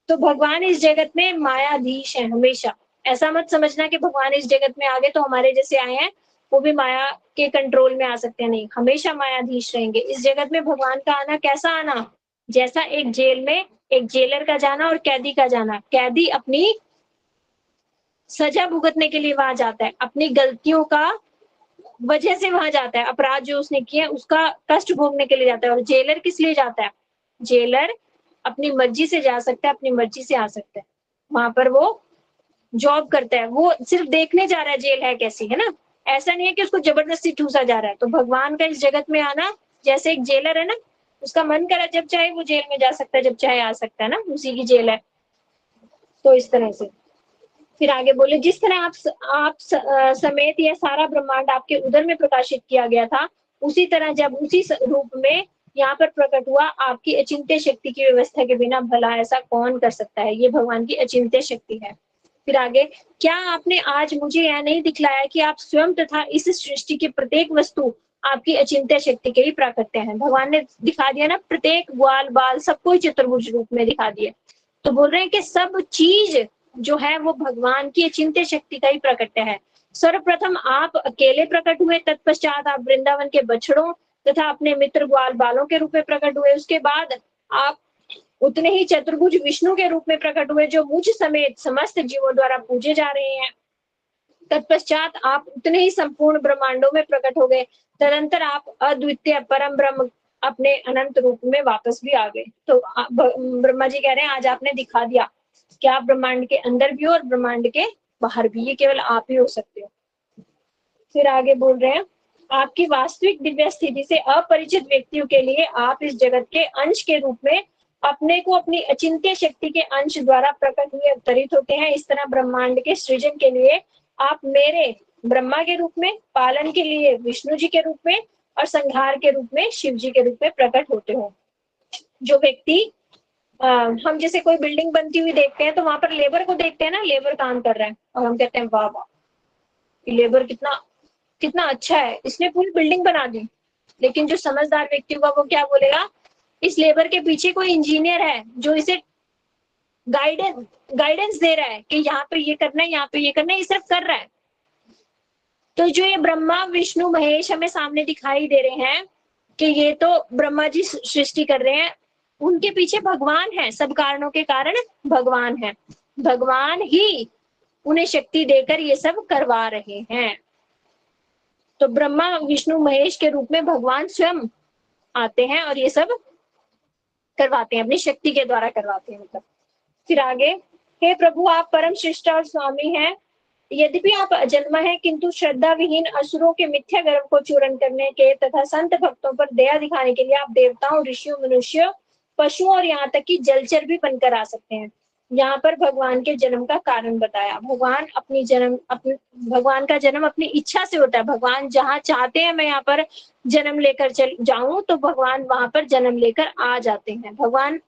तो भगवान इस जगत में मायाधीश है हमेशा। ऐसा मत समझना कि भगवान इस जगत में आ गए तो हमारे जैसे आए हैं वो भी माया के कंट्रोल में आ सकते हैं, नहीं, हमेशा मायाधीश रहेंगे। इस जगत में भगवान का आना कैसा आना? जैसा एक जेल में एक जेलर का जाना और कैदी का जाना। कैदी अपनी सजा भुगतने के लिए वहां जाता है, अपनी गलतियों का वजह से वहां जाता है, अपराध जो उसने किया उसका कष्ट भोगने के लिए जाता है। और जेलर किस लिए जाता है? जेलर अपनी मर्जी से जा सकता है, अपनी मर्जी से आ सकता है। वहां पर वो जॉब करता है, वो सिर्फ देखने जा रहा है जेल है कैसी, है ना। ऐसा नहीं है कि उसको जबरदस्ती ठूसा जा रहा है। तो भगवान का इस जगत में आना जैसे एक जेलर है ना, उसका मन करा जब चाहे वो जेल में जा सकता है, जब चाहे आ सकता है ना, उसी की जेल है। तो इस तरह से फिर आगे बोले, जिस तरह आप समेत यह सारा ब्रह्मांड आपके उदर में प्रकाशित किया गया था, उसी तरह जब उसी रूप में यहाँ पर प्रकट हुआ, आपकी अचिंत्य शक्ति की व्यवस्था के बिना भला ऐसा कौन कर सकता है? ये भगवान की अचिंत्य शक्ति है। फिर आगे, क्या आपने आज मुझे यह नहीं दिखलाया कि आप स्वयं तथा इस सृष्टि की प्रत्येक वस्तु आपकी अचिंत्य शक्ति के ही प्राकट्य हैं? भगवान ने दिखा दिया ना, प्रत्येक ग्वाल बाल सबको चतुर्भुज रूप में दिखा दिया। तो बोल रहे हैं कि सब चीज जो है वो भगवान की अचिंत्य शक्ति का ही प्रकट्य है। सर्वप्रथम आप अकेले प्रकट हुए, तत्पश्चात आप वृंदावन के बछड़ों तथा अपने मित्र ग्वाल बालों के रूप में प्रकट हुए। उसके बाद आप उतने ही चतुर्भुज विष्णु के रूप में प्रकट हुए जो मुझ समेत समस्त जीवों द्वारा पूजे जा रहे हैं। तत्पश्चात आप उतने ही संपूर्ण ब्रह्मांडों में प्रकट हो गए। तदंतर आप अद्वितीय परम ब्रह्म अपने अनंत रूप में वापस भी आ गए। तो ब्रह्मा जी कह रहे हैं आज आपने दिखा दिया कि आप ब्रह्मांड के अंदर भी हो और ब्रह्मांड के बाहर भी, ये केवल आप ही हो सकते हो। फिर आगे बोल रहे हैं, आपकी वास्तविक दिव्य स्थिति से अपरिचित व्यक्तियों के लिए आप इस जगत के अंश के रूप में अपने को अपनी अचिंत्य शक्ति के अंश द्वारा प्रकट हुए अवतरित होते हैं। इस तरह ब्रह्मांड के सृजन के लिए आप मेरे ब्रह्मा के रूप में, पालन के लिए विष्णु जी के रूप में और संहार के रूप में शिव जी के रूप में प्रकट होते हो। जो व्यक्ति हम जैसे कोई बिल्डिंग बनती हुई देखते हैं तो वहां पर लेबर को देखते हैं ना, लेबर काम कर रहा है और हम कहते हैं वाह वाह, लेबर कितना कितना अच्छा है, इसने पूरी बिल्डिंग बना दी। लेकिन जो समझदार व्यक्ति होगा वो क्या बोलेगा, इस लेबर के पीछे कोई इंजीनियर है जो इसे गाइडेंस दे रहा है कि यहाँ पे ये करना है, यहाँ पे ये करना है, ये सिर्फ कर रहा है। तो जो ये ब्रह्मा विष्णु महेश हमें सामने दिखाई दे रहे हैं कि ये तो ब्रह्मा जी सृष्टि कर रहे हैं, उनके पीछे भगवान है, सब कारणों के कारण भगवान है। भगवान ही उन्हें शक्ति देकर ये सब करवा रहे हैं। तो ब्रह्मा विष्णु महेश के रूप में भगवान स्वयं आते हैं और ये सब करवाते हैं, अपनी शक्ति के द्वारा करवाते हैं मतलब। फिर आगे, हे प्रभु आप परम श्रेष्ठ और स्वामी हैं, यद्यपि आप अजन्मा हैं किंतु श्रद्धा विहीन असुरों के मिथ्या गर्व को चूरण करने के तथा संत भक्तों पर दया दिखाने के लिए आप देवताओं, ऋषियों, मनुष्यों, पशुओं और यहाँ तक कि जलचर भी बनकर आ सकते हैं। यहाँ पर भगवान के जन्म का कारण बताया। भगवान का जन्म अपनी इच्छा से होता है। भगवान जहाँ चाहते हैं मैं यहाँ पर जन्म लेकर जाऊं तो भगवान वहां पर जन्म लेकर आ जाते हैं। भगवान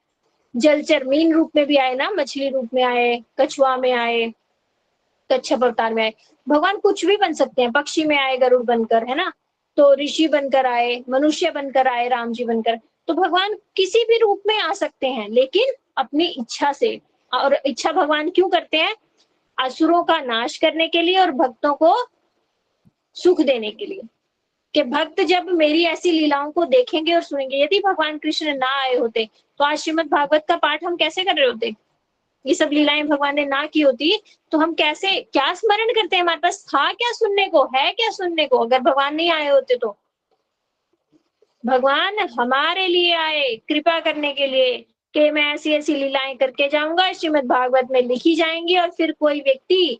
जलचर मीन रूप में भी आए ना, मछली रूप में आए, कछुआ में आए, कच्छप अवतार में आए। भगवान कुछ भी बन सकते हैं, पक्षी में आए गरुड़ बनकर, है ना, तो ऋषि बनकर आए, मनुष्य बनकर आए, राम जी बनकर। तो भगवान किसी भी रूप में आ सकते हैं लेकिन अपनी इच्छा से। और इच्छा भगवान क्यों करते हैं? असुरों का नाश करने के लिए और भक्तों को सुख देने के लिए। कि भक्त जब मेरी ऐसी लीलाओं को देखेंगे और सुनेंगे, यदि भगवान कृष्ण ना आए होते तो आज श्रीमद् भागवत का पाठ हम कैसे कर रहे होते? ये सब लीलाएं भगवान ने ना की होती तो हम कैसे, क्या स्मरण करते हैं? हमारे पास था क्या सुनने को, है क्या सुनने को, अगर भगवान नहीं आए होते तो? भगवान हमारे लिए आए कृपा करने के लिए कि मैं ऐसी ऐसी लीलाएं करके जाऊंगा, श्रीमद् भागवत में लिखी जाएंगी, और फिर कोई व्यक्ति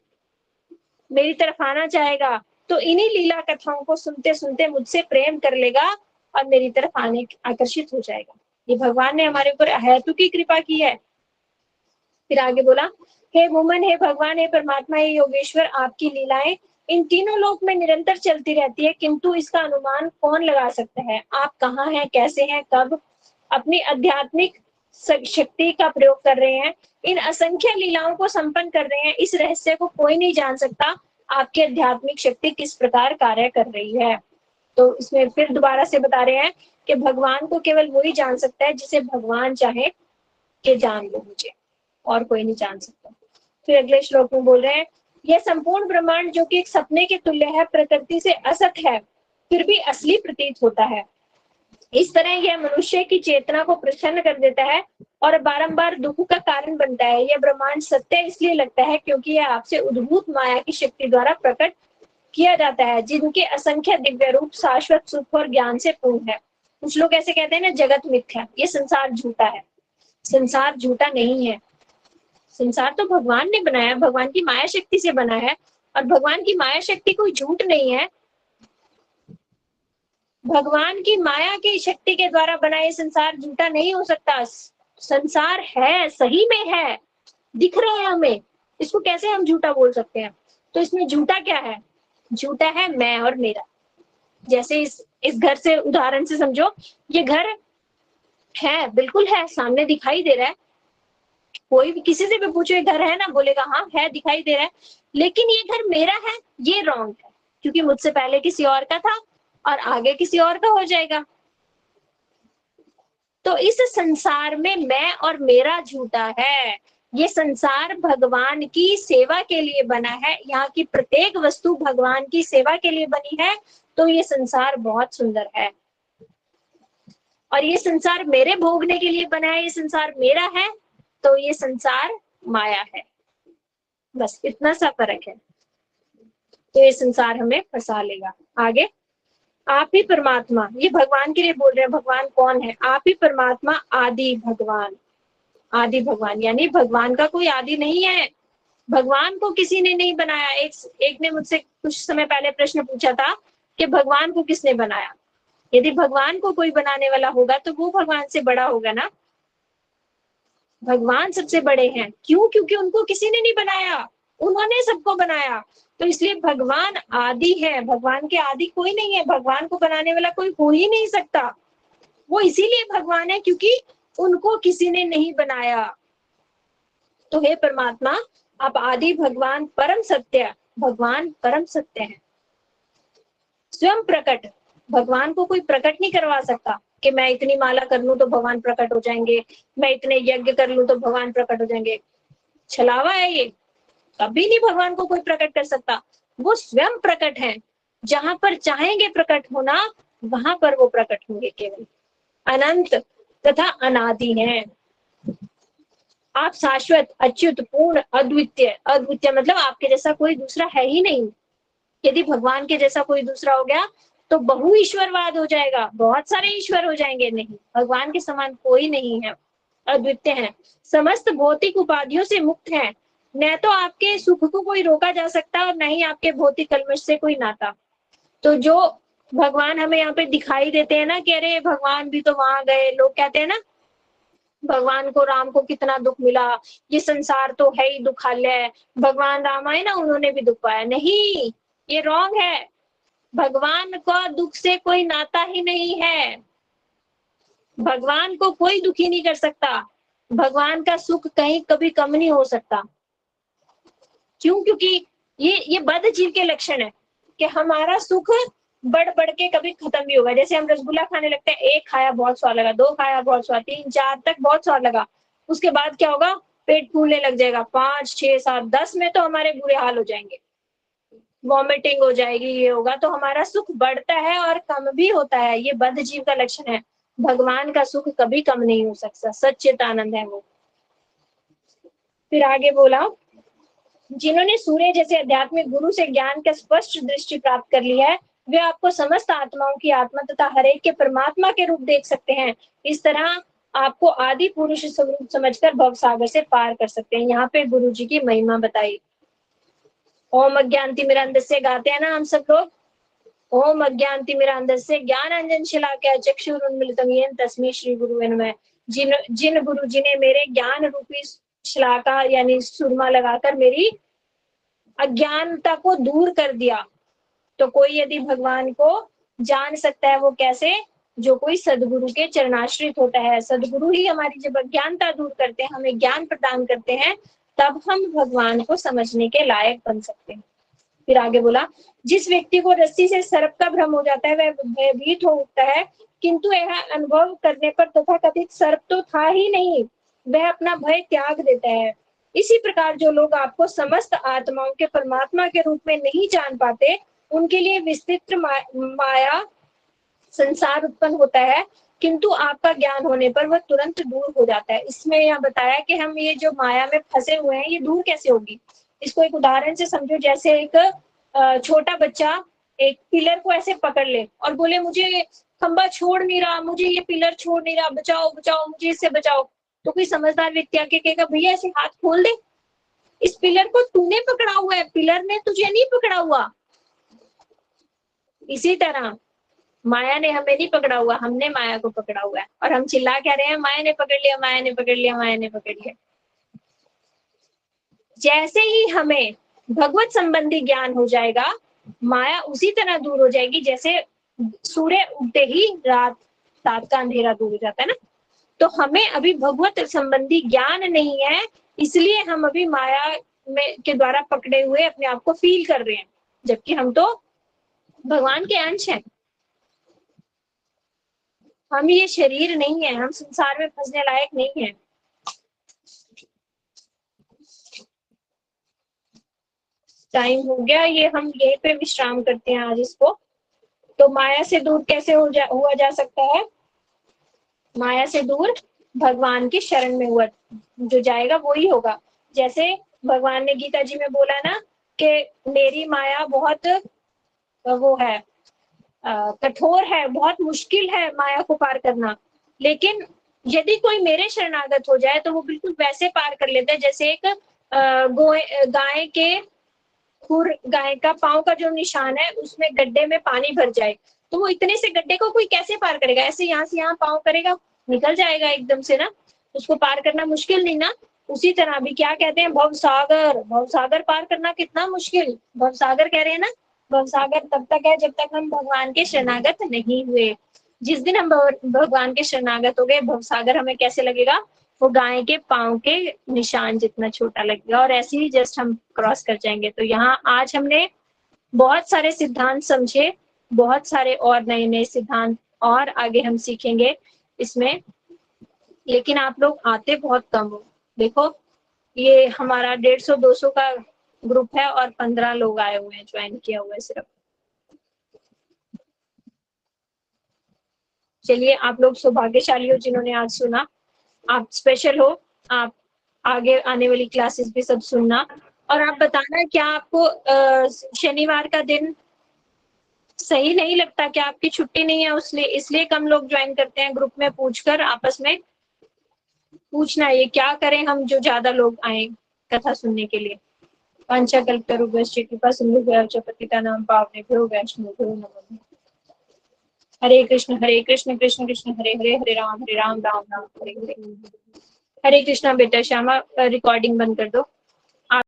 मेरी तरफ आना चाहेगा तो इन्हीं लीला कथाओं को सुनते सुनते मुझसे प्रेम कर लेगा और मेरी तरफ आने आकर्षित हो जाएगा। ये भगवान ने हमारे ऊपर हेतु की कृपा की है। फिर आगे बोला, हे वुमन, हे भगवान, हे परमात्मा, हे योगेश्वर, आपकी लीलाएं इन तीनों लोक में निरंतर चलती रहती है, किंतु इसका अनुमान कौन लगा सकता है? आप कहाँ हैं, कैसे हैं, कब अपनी आध्यात्मिक शक्ति का प्रयोग कर रहे हैं, इन असंख्य लीलाओं को संपन्न कर रहे हैं, इस रहस्य को कोई नहीं जान सकता। आपकी आध्यात्मिक शक्ति किस प्रकार कार्य कर रही है। तो इसमें फिर दोबारा से बता रहे हैं कि भगवान को केवल वही जान सकता है जिसे भगवान चाहे कि जान लो मुझे, और कोई नहीं जान सकता। फिर अगले श्लोक में बोल रहे हैं, यह संपूर्ण ब्रह्मांड जो कि एक सपने के तुल्य है, प्रकृति से असत है, फिर भी असली प्रतीत होता है। इस तरह यह मनुष्य की चेतना को प्रसन्न कर देता है और बारंबार दुख का कारण बनता है। यह ब्रह्मांड सत्य इसलिए लगता है क्योंकि यह आपसे उद्भूत माया की शक्ति द्वारा प्रकट किया जाता है, जिनके असंख्य दिव्य रूप शाश्वत सुख और ज्ञान से पूर्ण है। कुछ लोग ऐसे कहते हैं ना, जगत मिथ्या, ये संसार झूठा है। संसार झूठा नहीं है। संसार तो भगवान ने बनाया, भगवान की माया शक्ति से बना है, और भगवान की माया शक्ति कोई झूठ नहीं है। भगवान की माया की शक्ति के द्वारा बना ये संसार झूठा नहीं हो सकता। संसार है, सही में है, दिख रहा है हमें, इसको कैसे हम झूठा बोल सकते हैं? तो इसमें झूठा क्या है? झूठा है मैं और मेरा। जैसे इस घर से उदाहरण से समझो, ये घर है, बिल्कुल है, सामने दिखाई दे रहा है। कोई भी किसी से भी पूछो ये घर है ना, बोलेगा हाँ है, दिखाई दे रहा है, लेकिन ये घर मेरा है, ये रॉन्ग है, क्योंकि मुझसे पहले किसी और का था और आगे किसी और का हो जाएगा। तो इस संसार में मैं और मेरा झूठा है। ये संसार भगवान की सेवा के लिए बना है, यहाँ की प्रत्येक वस्तु भगवान की सेवा के लिए बनी है, तो ये संसार बहुत सुंदर है। और ये संसार मेरे भोगने के लिए बना है, ये संसार मेरा है, तो ये संसार माया है। बस इतना सा फर्क है। तो ये संसार हमें फंसा लेगा। आगे, आप ही परमात्मा, ये भगवान के लिए बोल रहे हैं। भगवान कौन है? आप ही परमात्मा, आदि भगवान। आदि भगवान यानी भगवान का कोई आदि नहीं है। भगवान को किसी ने नहीं बनाया। एक ने मुझसे कुछ समय पहले प्रश्न पूछा था कि भगवान को किसने बनाया। यदि भगवान को कोई बनाने वाला होगा तो वो भगवान से बड़ा होगा ना। भगवान सबसे बड़े हैं। क्यों? क्योंकि उनको किसी ने नहीं बनाया, उन्होंने सबको बनाया। तो इसलिए भगवान आदि है। भगवान के आदि कोई नहीं है। भगवान को बनाने वाला कोई हो ही नहीं सकता। वो इसीलिए भगवान है क्योंकि उनको किसी ने नहीं बनाया। तो हे परमात्मा, आप आदि भगवान परम सत्य, भगवान परम सत्य है। स्वयं प्रकट, भगवान को कोई प्रकट नहीं करवा सकता कि मैं इतनी माला कर लूं तो भगवान प्रकट हो जाएंगे, मैं इतने यज्ञ कर लूं तो भगवान प्रकट हो जाएंगे। छलावा है ये, कभी नहीं भगवान को कोई प्रकट कर सकता। वो स्वयं प्रकट है। जहां पर चाहेंगे प्रकट होना, वहां पर वो प्रकट होंगे। केवल अनंत तथा अनादि हैं। आप शाश्वत, अच्युत, पूर्ण, अद्वितीय। अद्वितीय मतलब आपके जैसा कोई दूसरा है ही नहीं। यदि भगवान के जैसा कोई दूसरा हो गया तो बहु ईश्वरवाद हो जाएगा, बहुत सारे ईश्वर हो जाएंगे। नहीं, भगवान के समान कोई नहीं है। अद्वितीय है, समस्त भौतिक उपाधियों से मुक्त है। न तो आपके सुख को कोई रोका जा सकता और न ही आपके भौतिक कल्मश से कोई नाता। तो जो भगवान हमें यहाँ पे दिखाई देते हैं ना, कह रहे भगवान भी तो वहां गए, लोग कहते हैं ना भगवान को, राम को कितना दुख मिला, ये संसार तो है ही दुखालय, भगवान राम आए ना उन्होंने भी दुख पाया। नहीं, ये रॉन्ग है। भगवान का दुख से कोई नाता ही नहीं है। भगवान को कोई दुखी नहीं कर सकता। भगवान का सुख कहीं कभी कम नहीं हो सकता। क्यों? क्योंकि ये बद्ध जीव के लक्षण है कि हमारा सुख बढ़ बढ़ के कभी खत्म भी होगा। जैसे हम रसगुल्ला खाने लगते हैं, एक खाया बहुत स्वाद लगा, दो खाया बहुत स्वाद, तीन चार तक बहुत स्वाद लगा, उसके बाद क्या होगा? पेट फूलने लग जाएगा, 5, 6, 7, 10 में तो हमारे बुरे हाल हो जाएंगे, वॉमिटिंग हो जाएगी, ये होगा। तो हमारा सुख बढ़ता है और कम भी होता है, ये बद्ध जीव का लक्षण है। भगवान का सुख कभी कम नहीं हो सकता, सच्चित आनंद है वो। फिर आगे बोला, जिन्होंने सूर्य जैसे आध्यात्मिक गुरु से ज्ञान का स्पष्ट दृष्टि प्राप्त कर लिया है, वे आपको समस्त आत्माओं की आत्मा तथा हरेक के परमात्मा के रूप देख सकते हैं। इस तरह आपको आदि पुरुष स्वरूप समझकर भव सागर से पार कर सकते हैं। यहाँ पे गुरु जी की महिमा बताई। ओम अज्ञानतिमिरान्धस्य गाते हैं ना हम सब लोग, ओम अज्ञानतिमिरान्धस्य ज्ञानांजन शलाकया चक्षुरुन्मीलितं येन तस्मै श्री गुरुवे नमः। जिन गुरु जी ने मेरे ज्ञान रूपी शलाका यानी सुरमा लगाकर मेरी अज्ञानता को दूर कर दिया, तो कोई यदि भगवान को जान सकता है वो कैसे, जो कोई सदगुरु के चरणाश्रित होता है। सदगुरु ही हमारी जब अज्ञानता दूर करते हैं, हमें ज्ञान प्रदान करते हैं, तब हम भगवान को समझने के लायक बन सकते हैं। फिर आगे बोला, जिस व्यक्ति को रस्सी से सर्प का भ्रम हो जाता है वह भयभीत हो उठता है, किंतु यह अनुभव करने पर तथाकथित सर्प तो था ही नहीं, वह अपना भय त्याग देता है। इसी प्रकार जो लोग आपको समस्त आत्माओं के परमात्मा के रूप में नहीं जान पाते, उनके लिए विस्तृत माया संसार उत्पन्न होता है, किंतु आपका ज्ञान होने पर वह तुरंत दूर हो जाता है। इसमें यह बताया कि हम ये जो माया में फंसे हुए हैं, ये दूर कैसे होगी। इसको एक उदाहरण से समझो, जैसे एक छोटा बच्चा एक पिलर को ऐसे पकड़ ले और बोले मुझे खंबा छोड़ नहीं रहा, मुझे ये पिलर छोड़ नहीं रहा, बचाओ बचाओ मुझे, इससे बचाओ। तो कोई समझदार व्यक्ति आके कहेगा भैया ऐसे हाथ खोल दे, इस पिलर को तूने पकड़ा हुआ है, पिलर ने तुझे नहीं पकड़ा हुआ। इसी तरह माया ने हमें नहीं पकड़ा हुआ, हमने माया को पकड़ा हुआ है, और हम चिल्ला क्या रहे हैं, माया ने पकड़ लिया, माया ने पकड़ लिया, माया ने पकड़ लिया। जैसे ही हमें भगवत संबंधी ज्ञान हो जाएगा, माया उसी तरह दूर हो जाएगी जैसे सूर्य उगते ही रात का अंधेरा दूर हो जाता है ना। तो हमें अभी भगवत संबंधी ज्ञान नहीं है, इसलिए हम अभी माया में के द्वारा पकड़े हुए अपने आप को फील कर रहे हैं, जबकि हम तो भगवान के अंश हैं। हम ये शरीर नहीं है, हम संसार में फंसने लायक नहीं है। टाइम हो गया, ये हम यहीं पे विश्राम करते हैं आज इसको। तो माया से दूर कैसे हुआ जा सकता है। माया से दूर भगवान की शरण में हुआ जो जाएगा वो ही होगा। जैसे भगवान ने गीता जी में बोला ना कि मेरी माया बहुत वो है, कठोर है, बहुत मुश्किल है माया को पार करना, लेकिन यदि कोई मेरे शरणागत हो जाए तो वो बिल्कुल वैसे पार कर लेता है जैसे एक गाय के खुर, गाय का पांव का जो निशान है उसमें गड्ढे में पानी भर जाए, तो वो इतने से गड्ढे को कोई कैसे पार करेगा। ऐसे यहाँ से यहाँ पांव करेगा, निकल जाएगा एकदम से ना, उसको पार करना मुश्किल नहीं ना। उसी तरह अभी क्या कहते हैं, भवसागर, भवसागर पार करना कितना मुश्किल। भवसागर कह रहे हैं ना, भवसागर तब तक है जब तक हम भगवान के शरणागत नहीं हुए। जिस दिन हम भगवान के शरणागत हो गए, भवसागर हमें कैसे लगेगा, वो गाय के पांव के निशान जितना छोटा लगेगा, और ऐसे ही जस्ट हम क्रॉस कर जाएंगे। तो यहाँ आज हमने बहुत सारे सिद्धांत समझे, बहुत सारे और नए नए सिद्धांत और आगे हम सीखेंगे इसमें, लेकिन आप लोग आते बहुत कम हो। देखो ये हमारा 150-200 का ग्रुप है और 15 लोग आए हुए हैं, ज्वाइन किया हुआ है सिर्फ। चलिए, आप लोग सौभाग्यशाली हो जिन्होंने आज सुना, आप स्पेशल हो, आप आगे आने वाली क्लासेस भी सब सुनना, और आप बताना क्या आपको शनिवार का दिन सही नहीं लगता, क्या आपकी छुट्टी नहीं है इसलिए कम लोग ज्वाइन करते हैं। ग्रुप में पूछकर आपस में पूछना ये क्या करें हम जो ज्यादा लोग आए कथा सुनने के लिए। पंचकल्पतरुभ्यश्च कृपा सिन्धुभ्यश्च पतितानां पावनेभ्यो वैष्णवेभ्यो नमो नमः। हरे कृष्ण कृष्ण कृष्ण हरे हरे, हरे राम राम राम हरे हरे। हरे कृष्णा। बेटा श्यामा रिकॉर्डिंग बंद कर दो।